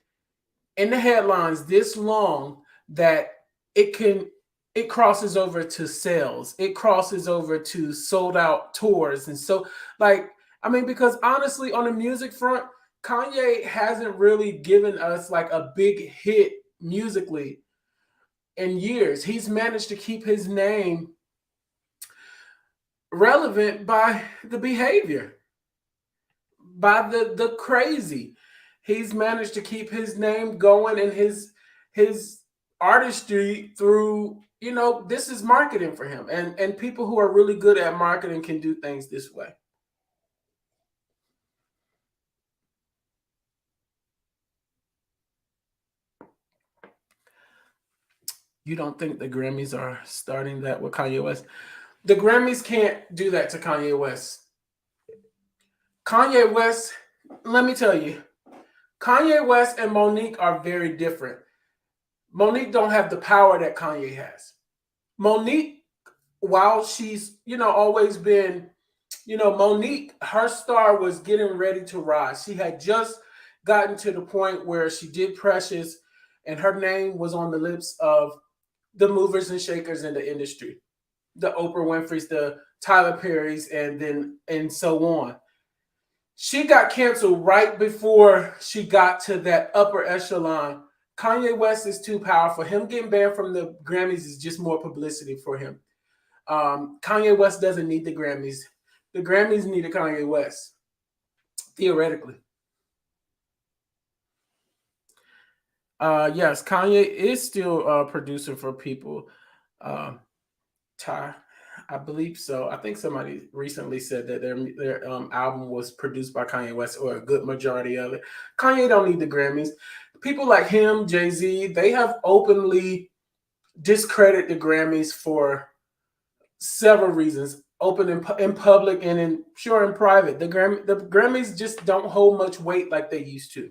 in the headlines this long that it crosses over to sales. It crosses over to sold out tours. And so, because honestly, on the music front, Kanye hasn't really given us like a big hit musically in years. He's managed to keep his name relevant by the behavior, by the crazy. He's managed to keep his name going and his artistry through, this is marketing for him. And people who are really good at marketing can do things this way. You don't think the Grammys are starting that with Kanye West? The Grammys can't do that to Kanye West. Kanye West, let me tell you, Kanye West and Monique are very different. Monique don't have the power that Kanye has. Monique, while she's, always been, Monique, her star was getting ready to rise. She had just gotten to the point where she did Precious and her name was on the lips of the movers and shakers in the industry, the Oprah Winfrey's, the Tyler Perry's, and so on. She got canceled right before she got to that upper echelon. Kanye West is too powerful. Him getting banned from the Grammys is just more publicity for him. Kanye West doesn't need the Grammys. The Grammys need a Kanye West, theoretically. Yes, Kanye is still producing for people. Ty, I believe so. I think somebody recently said that their album was produced by Kanye West, or a good majority of it. Kanye don't need the Grammys. People like him, Jay-Z, they have openly discredited the Grammys for several reasons. Open in public and in private. The Grammys just don't hold much weight like they used to.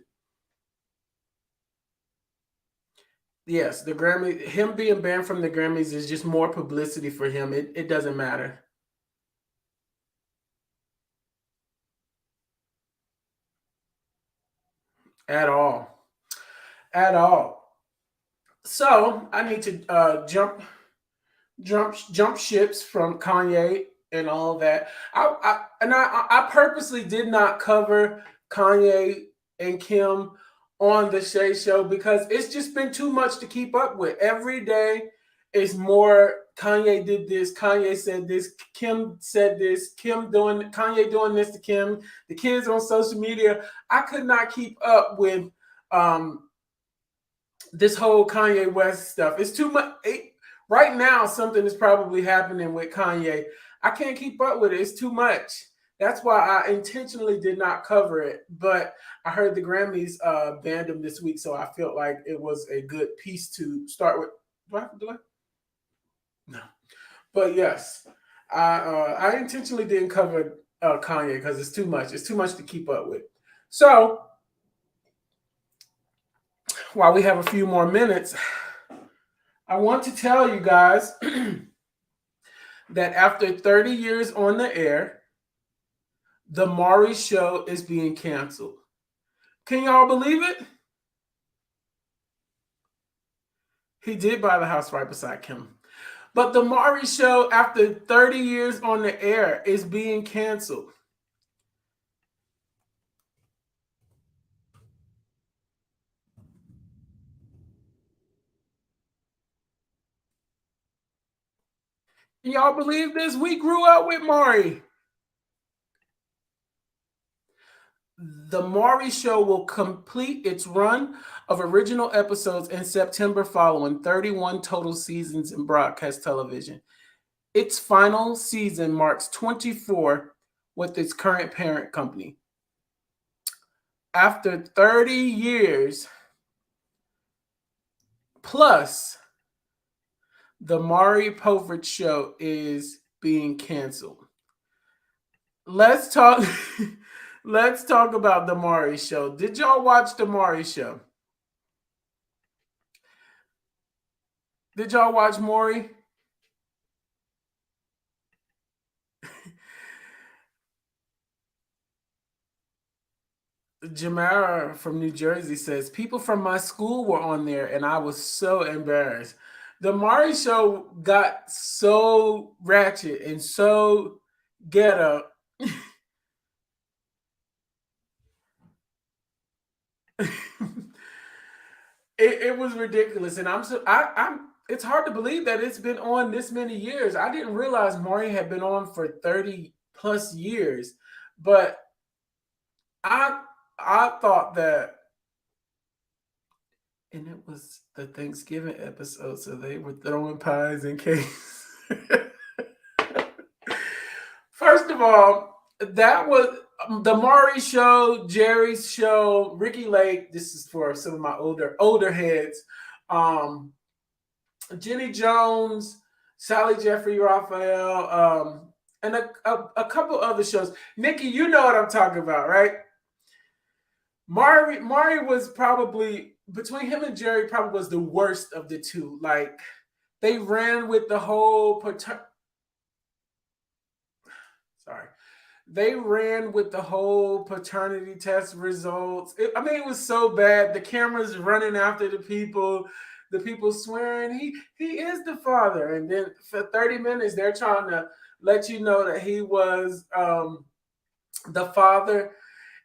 Yes, the Grammy, him being banned from the Grammys is just more publicity for him. It doesn't matter at all. At all. So I need to jump ships from Kanye and all that. I purposely did not cover Kanye and Kim on the Shay Show because it's just been too much to keep up with. Every day is more Kanye did this, Kanye said this, Kim said this, Kanye doing this to Kim, the kids on social media. I could not keep up with this whole Kanye West stuff. It's too much. Right now, something is probably happening with Kanye. I can't keep up with it. It's too much. That's why I intentionally did not cover it. But I heard the Grammys banned him this week, so I felt like it was a good piece to start with. Do I have to do it? No. But yes, I intentionally didn't cover Kanye because it's too much. It's too much to keep up with. So while we have a few more minutes, I want to tell you guys that after 30 years on the air, The Maury Show is being canceled. Can y'all believe it? He did buy the house right beside Kim. But the Maury show, after 30 years on the air, is being canceled. Y'all believe this? We grew up with Maury. The Maury Show will complete its run of original episodes in September, following 31 total seasons in broadcast television. Its final season marks 24 with its current parent company. After 30 years plus, the Maury Povich Show is being canceled. Let's talk. Let's talk about the Maury Show. Did y'all watch the Maury Show? Did y'all watch Maury? Jamara from New Jersey says, people from my school were on there and I was so embarrassed. The Maury Show got so ratchet and so ghetto. It was ridiculous. And I'm it's hard to believe that it's been on this many years. I didn't realize Maury had been on for 30 plus years. But I thought that, and it was the Thanksgiving episode, so they were throwing pies and cakes. First of all, that was the Maury Show, Jerry's Show, Ricky Lake. This is for some of my older heads. Jenny Jones, Sally Jeffrey Raphael, and a couple other shows. Nikki, you know what I'm talking about, right? Maury was probably, between him and Jerry, probably was the worst of the two. Like, they ran with the whole They ran with the whole paternity test results. It was so bad. The cameras running after the people swearing he is the father, and then for 30 minutes they're trying to let you know that he was the father,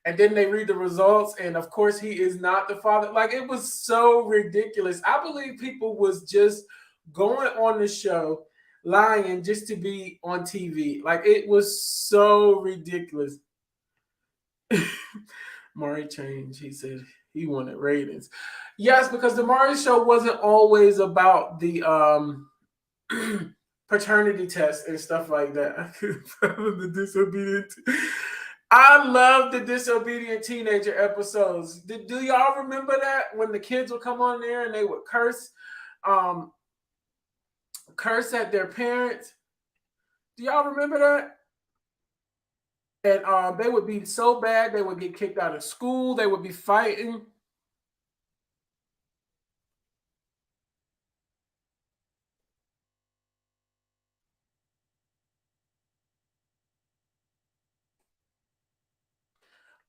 and then they read the results, and of course he is not the father. Like, it was so ridiculous. I believe people was just going on the show lying just to be on TV. Like, it was so ridiculous. Maury changed. He said he wanted ratings. Yes, because the Maury Show wasn't always about the paternity test and stuff like that. The disobedient. I love the disobedient teenager episodes. Do y'all remember that, when the kids would come on there and they would curse at their parents? Do y'all remember that? And they would be so bad they would get kicked out of school. They would be fighting.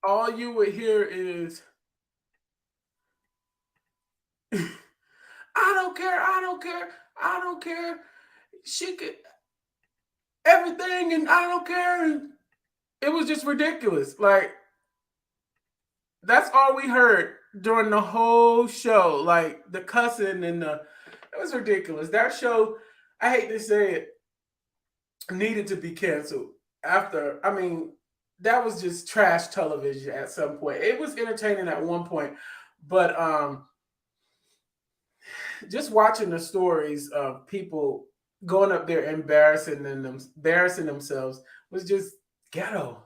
All you would hear is, I don't care, I don't care, I don't care. She could everything and I don't care. And it was just ridiculous. Like, that's all we heard during the whole show. Like, the cussing and it was ridiculous. That show, I hate to say it, needed to be canceled. That was just trash television at some point. It was entertaining at one point, but just watching the stories of people going up there embarrassing themselves was just ghetto.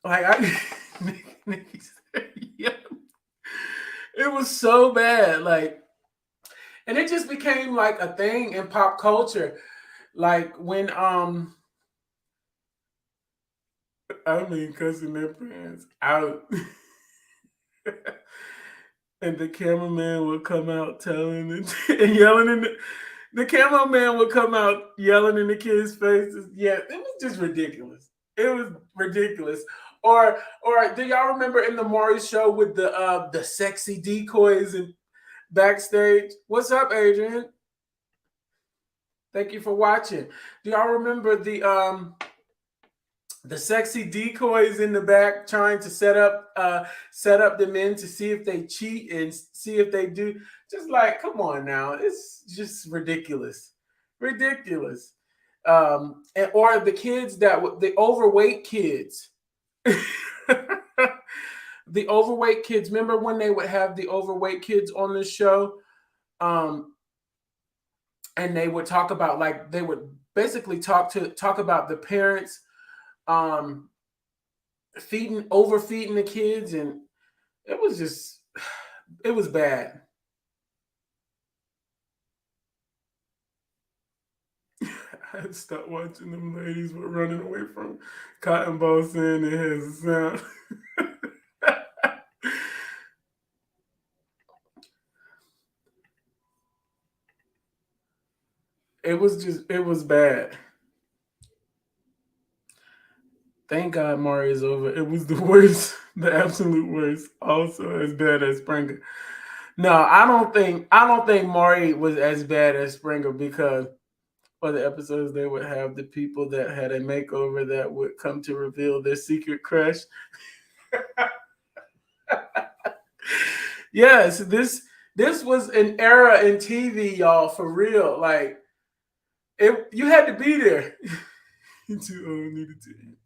Like, Nikki said, yeah. It was so bad. Like, and it just became like a thing in pop culture. Like, when cussing their parents out. And the cameraman would come out telling it and yelling in the cameraman would come out yelling in the kids' faces. Yeah, it was just ridiculous. It was ridiculous. Or do y'all remember in the Maury show with the sexy decoys and backstage? What's up, Adrian? Thank you for watching. Do y'all remember the sexy decoys in the back trying to set up the men to see if they cheat and see if they do? Just like, come on now, it's just ridiculous, ridiculous. Or the kids the overweight kids. The overweight kids. Remember when they would have the overweight kids on the show? And they would talk about, like, they would basically talk about the parents overfeeding the kids, and it was bad. I had to stop watching them ladies were running away from Cotton Ball saying it has a sound. It was bad. Thank God Maury is over. It was the worst, the absolute worst. Also as bad as Springer. No, I don't think Maury was as bad as Springer, because for the episodes they would have the people that had a makeover that would come to reveal their secret crush. Yes, this was an era in TV, y'all, for real. Like, you had to be there. Too old, needed to eat.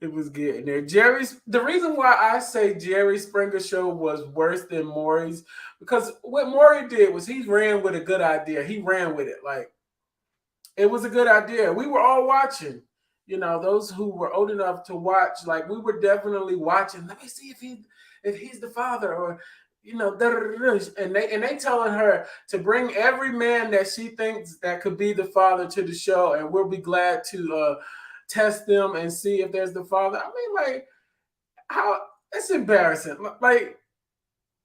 It was getting there. The reason why I say Jerry Springer show was worse than Maury's, because what Maury did was he ran with a good idea. He ran with it. Like, it was a good idea. We were all watching. You know, those who were old enough to watch, like, we were definitely watching. Let me see if he's the father, or, you know, and they telling her to bring every man that she thinks that could be the father to the show, and we'll be glad to test them and see if there's the father. I mean, like, how, it's embarrassing. Like,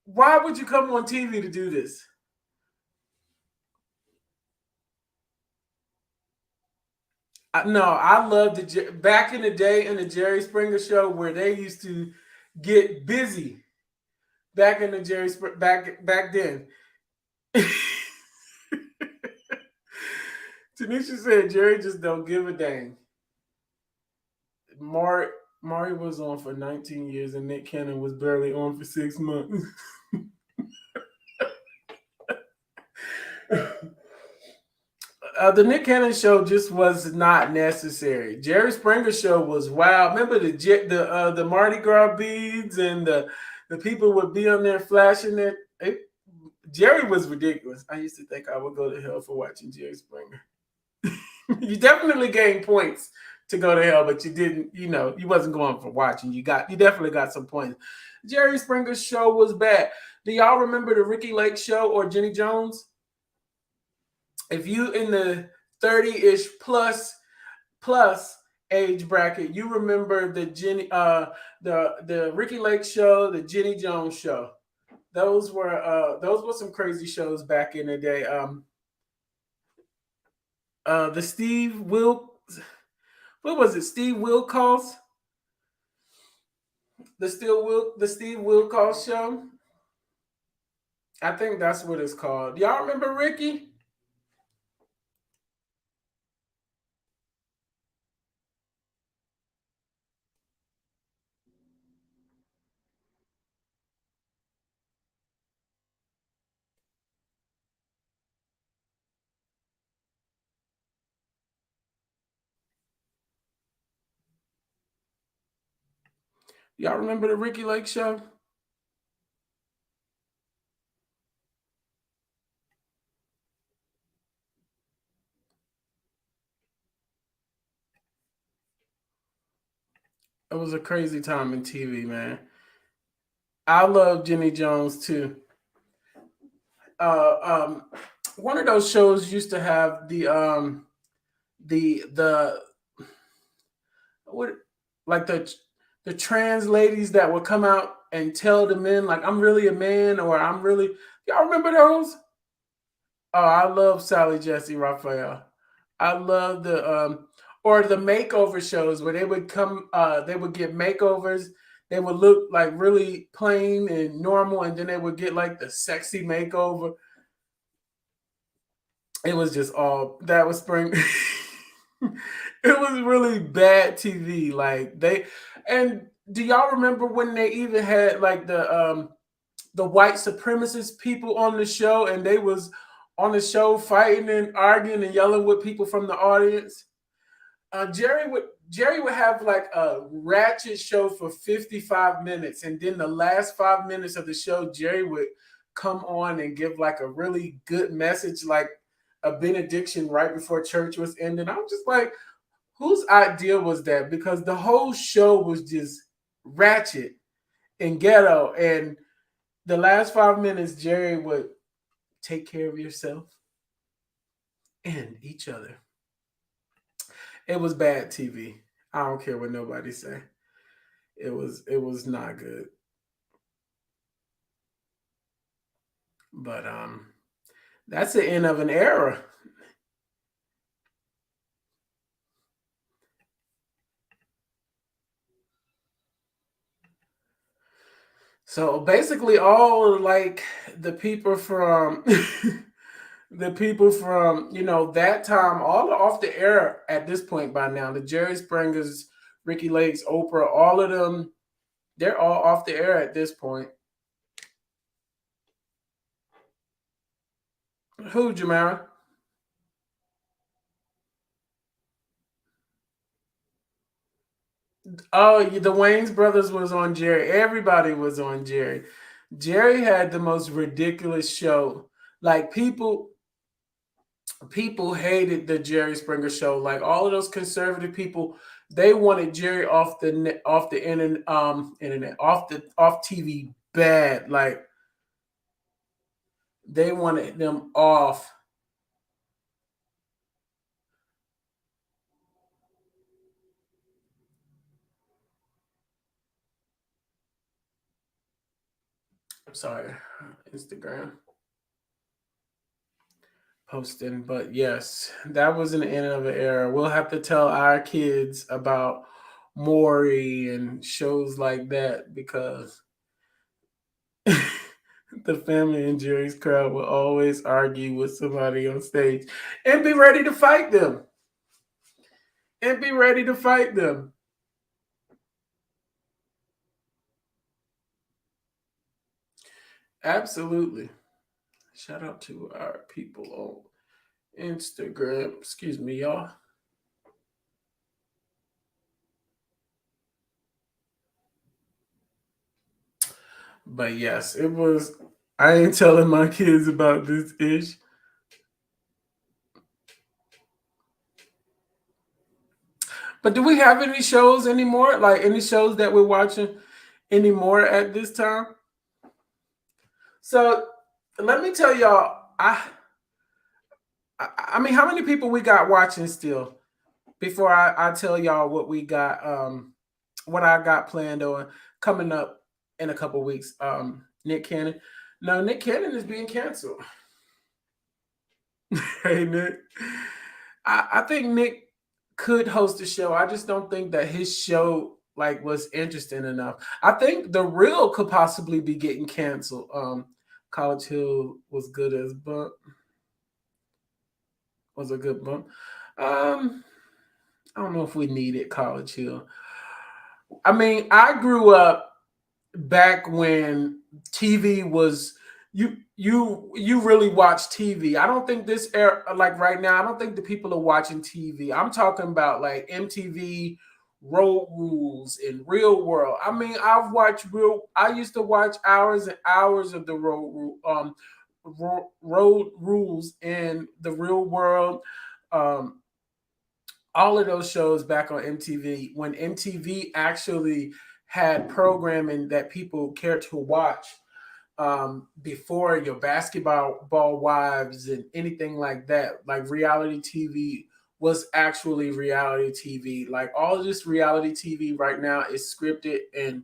why would you come on TV to do this? No, I loved back in the day in the Jerry Springer show where they used to get busy. Back in the back then. Tanisha said Jerry just don't give a dang. Maury was on for 19 years and Nick Cannon was barely on for 6 months. The Nick Cannon show just was not necessary. Jerry Springer show was wild. Remember the Mardi Gras beads, and the people would be on there flashing it. Jerry was ridiculous. I used to think I would go to hell for watching Jerry Springer. You definitely gained points to go to hell, but you didn't. You know, you wasn't going for watching. You definitely got some points. Jerry Springer's show was bad. Do y'all remember the Ricky Lake show or Jenny Jones? If you in the 30-ish plus age bracket, you remember the the Ricky Lake show, the Jenny Jones show. Those were some crazy shows back in the day. The Steve Wilkos? The Steve Wilkos show. I think that's what it's called. Y'all remember Ricky? Y'all remember the Ricky Lake show? It was a crazy time in TV, man. I love Jenny Jones too. One of those shows used to have the what, like the trans ladies that would come out and tell the men, like, I'm really a man, or I'm really, y'all remember those? Oh, I love Sally Jessy Raphael. I love or the makeover shows where they would come, they would get makeovers. They would look like really plain and normal, and then they would get like the sexy makeover. It was just all that was spring. It was really bad TV. Like they, and do y'all remember when they even had like the white supremacist people on the show, and they was on the show fighting and arguing and yelling with people from the audience? Jerry would have like a ratchet show for 55 minutes, and then the last 5 minutes of the show, Jerry would come on and give like a really good message, like a benediction right before church was ending. I'm just like, whose idea was that? Because the whole show was just ratchet and ghetto, and the last 5 minutes, Jerry would take care of yourself and each other. It was bad TV. I don't care what nobody say. It was not good. But that's the end of an era. So basically all like the people from the people from, that time, all are off the air at this point by now. The Jerry Springers, Ricky Lakes, Oprah, all of them, they're all off the air at this point. Who, Jamara? Oh, the Wayne's brothers was on Jerry. Everybody was on Jerry. Jerry had the most ridiculous show. Like people hated the Jerry Springer show. Like all of those conservative people, they wanted Jerry off the off the internet, off TV bad. Like they wanted them off. I'm sorry, Instagram posting, but yes, that was an end of an era. We'll have to tell our kids about Maury and shows like that because the family in Jerry's crowd will always argue with somebody on stage and be ready to fight them. And be ready to fight them. Absolutely. Shout out to our people on Instagram. Excuse me, y'all. But yes, it was. I ain't telling my kids about this ish. But do we have any shows anymore? Like any shows that we're watching anymore at this time? So let me tell y'all, I mean, how many people we got watching still? Before I tell y'all what we got, what I got planned on coming up in a couple weeks. Nick Cannon. No, Nick Cannon is being canceled. Hey Nick. I think Nick could host a show. I just don't think that his show like was interesting enough. I think the real could possibly be getting canceled. College Hill was good as bump. Was a good bump. I don't know if we needed College Hill. I mean, I grew up back when TV was you really watch TV. I don't think this era like right now, I don't think the people are watching TV. I'm talking about like MTV, Road Rules, and Real World. I mean, I used to watch hours and hours of the Road Rules and the Real World. Um all of those shows back on MTV when MTV actually had programming that people cared to watch, before your basketball wives and anything like that. Like reality TV was actually reality TV. Like all this reality TV right now is scripted and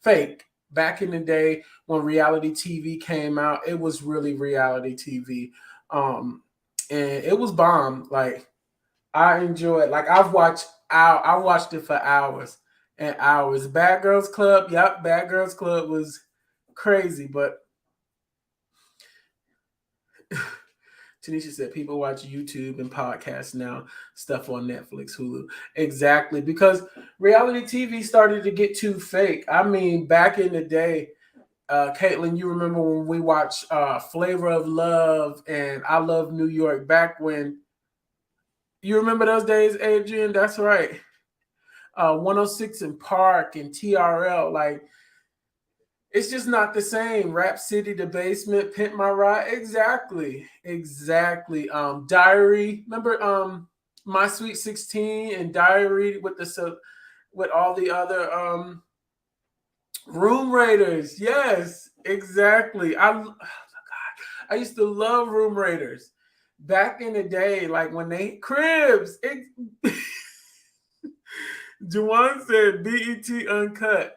fake. Back in the day when reality TV came out, it was really reality TV. And it was bomb. Like I enjoy it. Like I watched it for hours and hours. Bad Girls Club, yep, Bad Girls Club was crazy, but Tanisha said people watch YouTube and podcasts now, stuff on Netflix, Hulu. Exactly, because reality TV started to get too fake. I mean, back in the day, Caitlin, you remember when we watched Flavor of Love and I Love New York back when you remember those days, Adrian? That's right. 106 in Park and TRL, like it's just not the same. Rap City, The Basement, Pimp My Ride. Exactly. Exactly. Diary. Remember My Sweet 16 and Diary with with all the other Room Raiders. Yes, exactly. I used to love Room Raiders. Back in the day, like when they Cribs. Juwan said BET Uncut.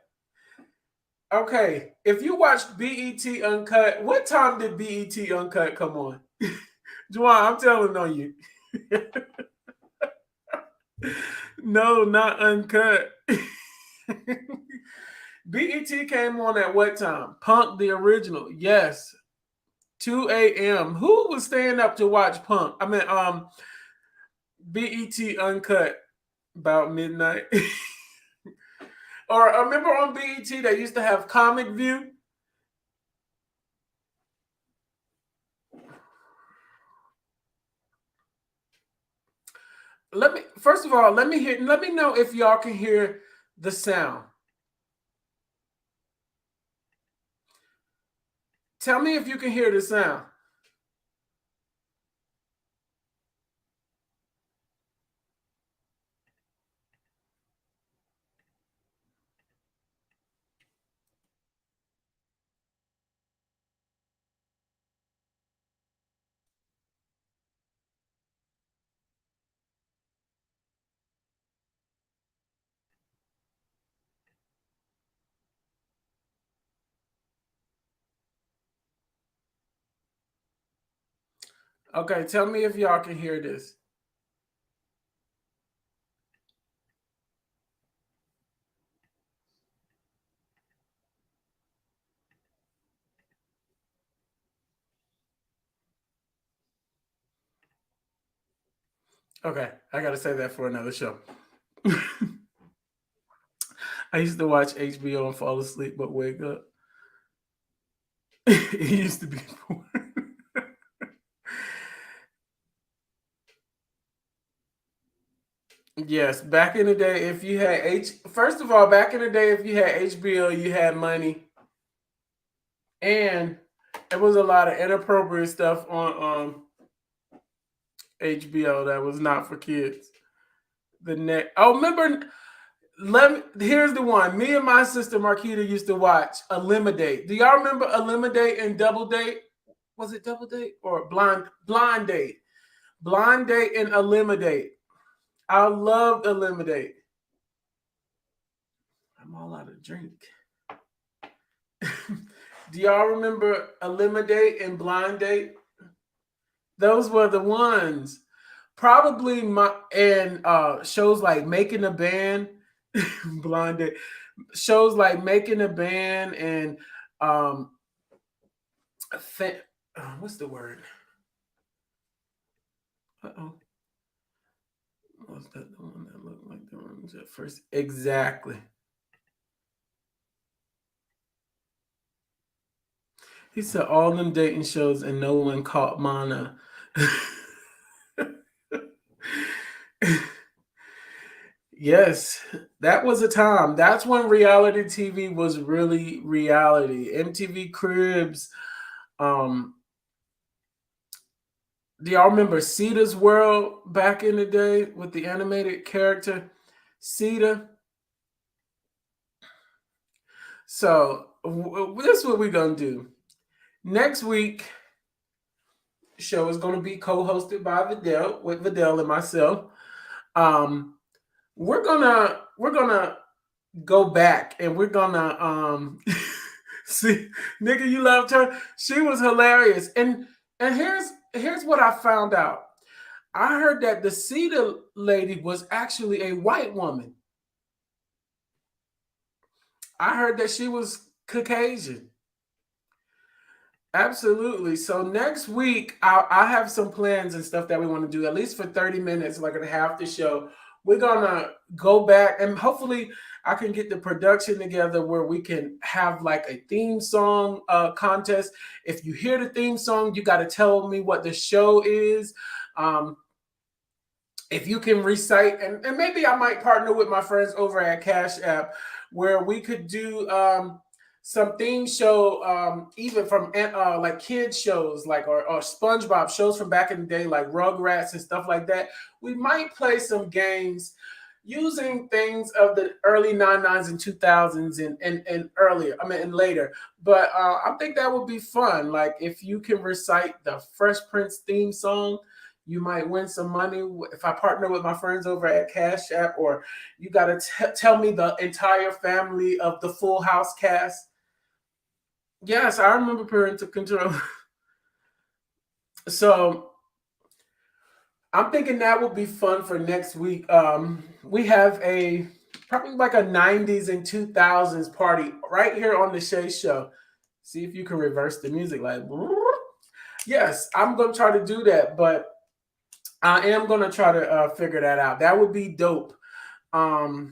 Okay, if you watched BET Uncut, what time did BET Uncut come on? Juwan, I'm telling on you. No, not Uncut. BET came on at what time? Punk the original. Yes. 2 a.m. Who was staying up to watch Punk? I mean, BET Uncut about midnight. Or I remember on BET they used to have Comic View. Let me first of all let me know if y'all can hear the sound. Tell me if you can hear the sound. Okay, tell me if y'all can hear this. Okay, I gotta say that for another show. I used to watch HBO and fall asleep but wake up. It used to be Yes, back in the day, if you had first of all, back in the day, if you had HBO, you had money, and there was a lot of inappropriate stuff on HBO that was not for kids. The net. Oh, remember? Here's the one. Me and my sister Marquita used to watch Eliminate. Do y'all remember Eliminate and Double Date? Was it Double Date or Blind Date? Blind Date and Eliminate. I loved Eliminate. I'm all out of drink. Do y'all remember Eliminate and Blind Date? Those were the ones. Probably my and shows like Making a Band, Blind Date, shows like Making a Band and um what's the word? Uh-oh. Was that the one that looked like the rooms at first? Exactly. He said all them dating shows and no one caught Mana. Yes, that was a time. That's when reality TV was really reality. MTV Cribs. Um, do y'all remember Cedar's World back in the day with the animated character Cedar? So this is what we're gonna do. Next week, show is gonna be co-hosted by Vidal with Vidal and myself. Um, we're gonna go back and we're gonna see nigga you loved her. She was hilarious. And here's what I found out. I heard that the Cedar lady was actually a white woman. I heard that she was Caucasian. Absolutely. So next week, I have some plans and stuff that we want to do, at least for 30 minutes, like a half the show. We're going to go back and hopefully I can get the production together where we can have like a theme song contest. If you hear the theme song, you got to tell me what the show is. If you can recite, and maybe I might partner with my friends over at Cash App where we could do some theme show, even from like kids shows, like or SpongeBob shows from back in the day, like Rugrats and stuff like that. We might play some games using things of the early 99s and 2000s and earlier, I mean, and later. But I think that would be fun. Like if you can recite the Fresh Prince theme song, you might win some money if I partner with my friends over at Cash App, or you got to tell me the entire family of the Full House cast. Yes, I remember Parental Control. So I'm thinking that will be fun for next week. We have a probably like a 90s and 2000s party right here on the Shay Show. See if you can reverse the music like yes, I'm going to try to do that, but I am going to try to figure that out. That would be dope. That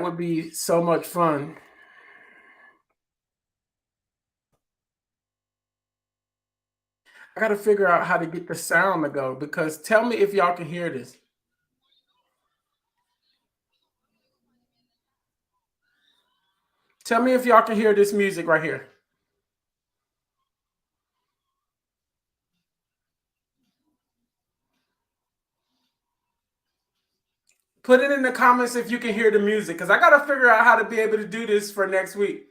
would be so much fun. I got to figure out how to get the sound to go, because tell me if y'all can hear this. Tell me if y'all can hear this music right here. Put it in the comments if you can hear the music, because I got to figure out how to be able to do this for next week.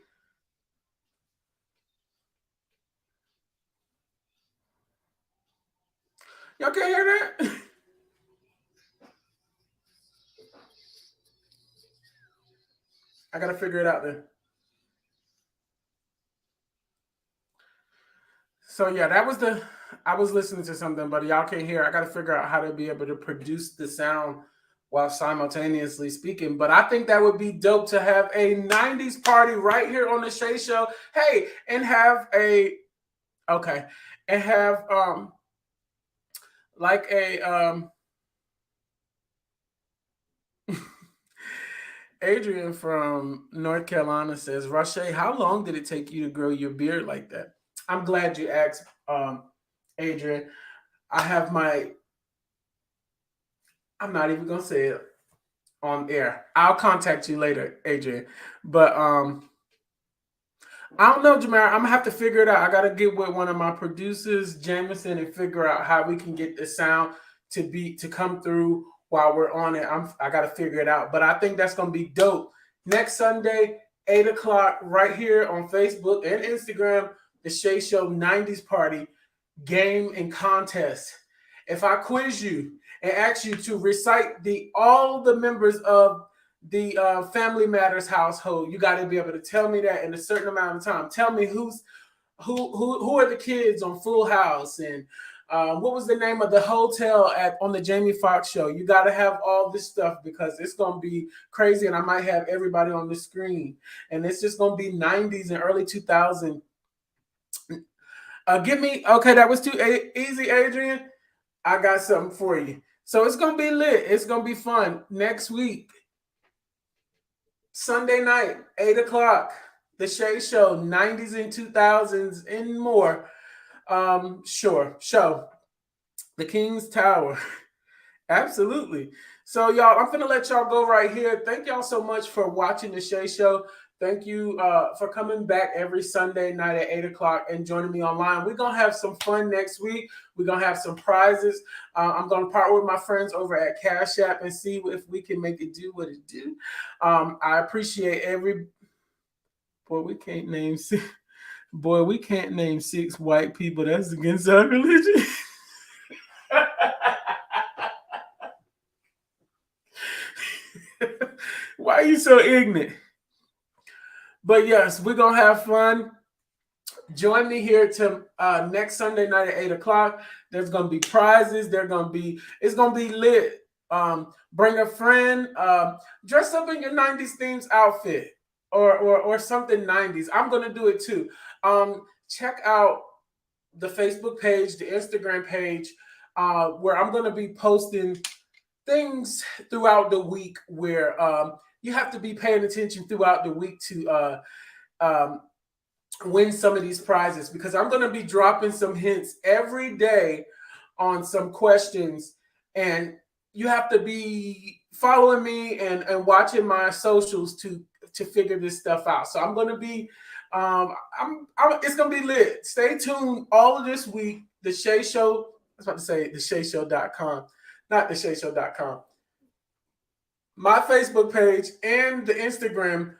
Y'all can't hear that? I got to figure it out then. So yeah, that was I was listening to something, but y'all can't hear. I got to figure out how to be able to produce the sound while simultaneously speaking. But I think that would be dope to have a 90s party right here on the Shay Show. Hey, and have okay, and have like a Adrian from North Carolina says, Rashay, how long did it take you to grow your beard like that? I'm glad you asked, Adrian. I have I'm not even gonna say it on air. I'll contact you later, Adrian. But I don't know, Jamara. I'm gonna have to figure it out. I gotta get with one of my producers, Jameson, and figure out how we can get the sound to come through while we're on it. I gotta figure it out. But I think that's gonna be dope. Next Sunday, 8 o'clock, right here on Facebook and Instagram, the Shay Show 90s Party game and contest. If I quiz you and ask you to recite all the members of the Family Matters household, you got to be able to tell me that in a certain amount of time. Tell me who are the kids on Full House, and what was the name of the hotel on the Jamie Foxx show. You got to have all this stuff because it's going to be crazy, and I might have everybody on the screen, and it's just going to be 90s and early 2000s. Give me, okay, that was too easy, Adrian. I got something for you. So it's going to be lit. It's going to be fun. Next week, Sunday night, 8 o'clock, the Shay Show, 90s and 2000s and more. Show. The King's Tower. Absolutely. So, y'all, I'm going to let y'all go right here. Thank y'all so much for watching the Shay Show. Thank you for coming back every Sunday night at 8 o'clock and joining me online. We're going to have some fun next week. We're going to have some prizes. I'm going to partner with my friends over at Cash App and see if we can make it do what it do. I appreciate Boy, we can't name six white people. That's against our religion. Why are you so ignorant? But yes, we're going to have fun. Join me here to next Sunday night at 8 o'clock. There's gonna be prizes. It's gonna be lit. Bring a friend. Dress up in your 90s themes outfit or something 90s. I'm gonna do it too. Check out the Facebook page, the Instagram page, where I'm gonna be posting things throughout the week where you have to be paying attention throughout the week to win some of these prizes, because I'm going to be dropping some hints every day on some questions, and you have to be following me and watching my socials to figure this stuff out. So I'm going to be it's going to be lit. Stay tuned all of this week. The Shay Show, I was about to say theshayshow.com, not theshayshow.com. My Facebook page and the Instagram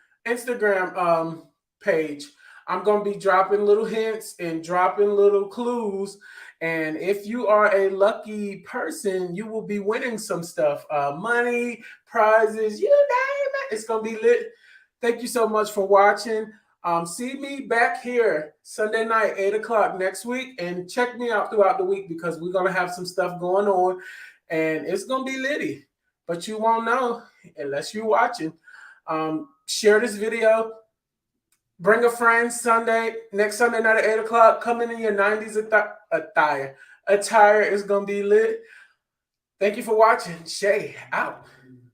page. I'm going to be dropping little hints and dropping little clues. And if you are a lucky person, you will be winning some stuff, money, prizes, you name it. It's going to be lit. Thank you so much for watching. See me back here Sunday night, 8 o'clock next week. And check me out throughout the week, because we're going to have some stuff going on. And it's going to be litty. But you won't know unless you're watching. Share this video. Bring a friend next Sunday night at 8 o'clock. Come in your 90s attire. Attire is going to be lit. Thank you for watching. Shay out.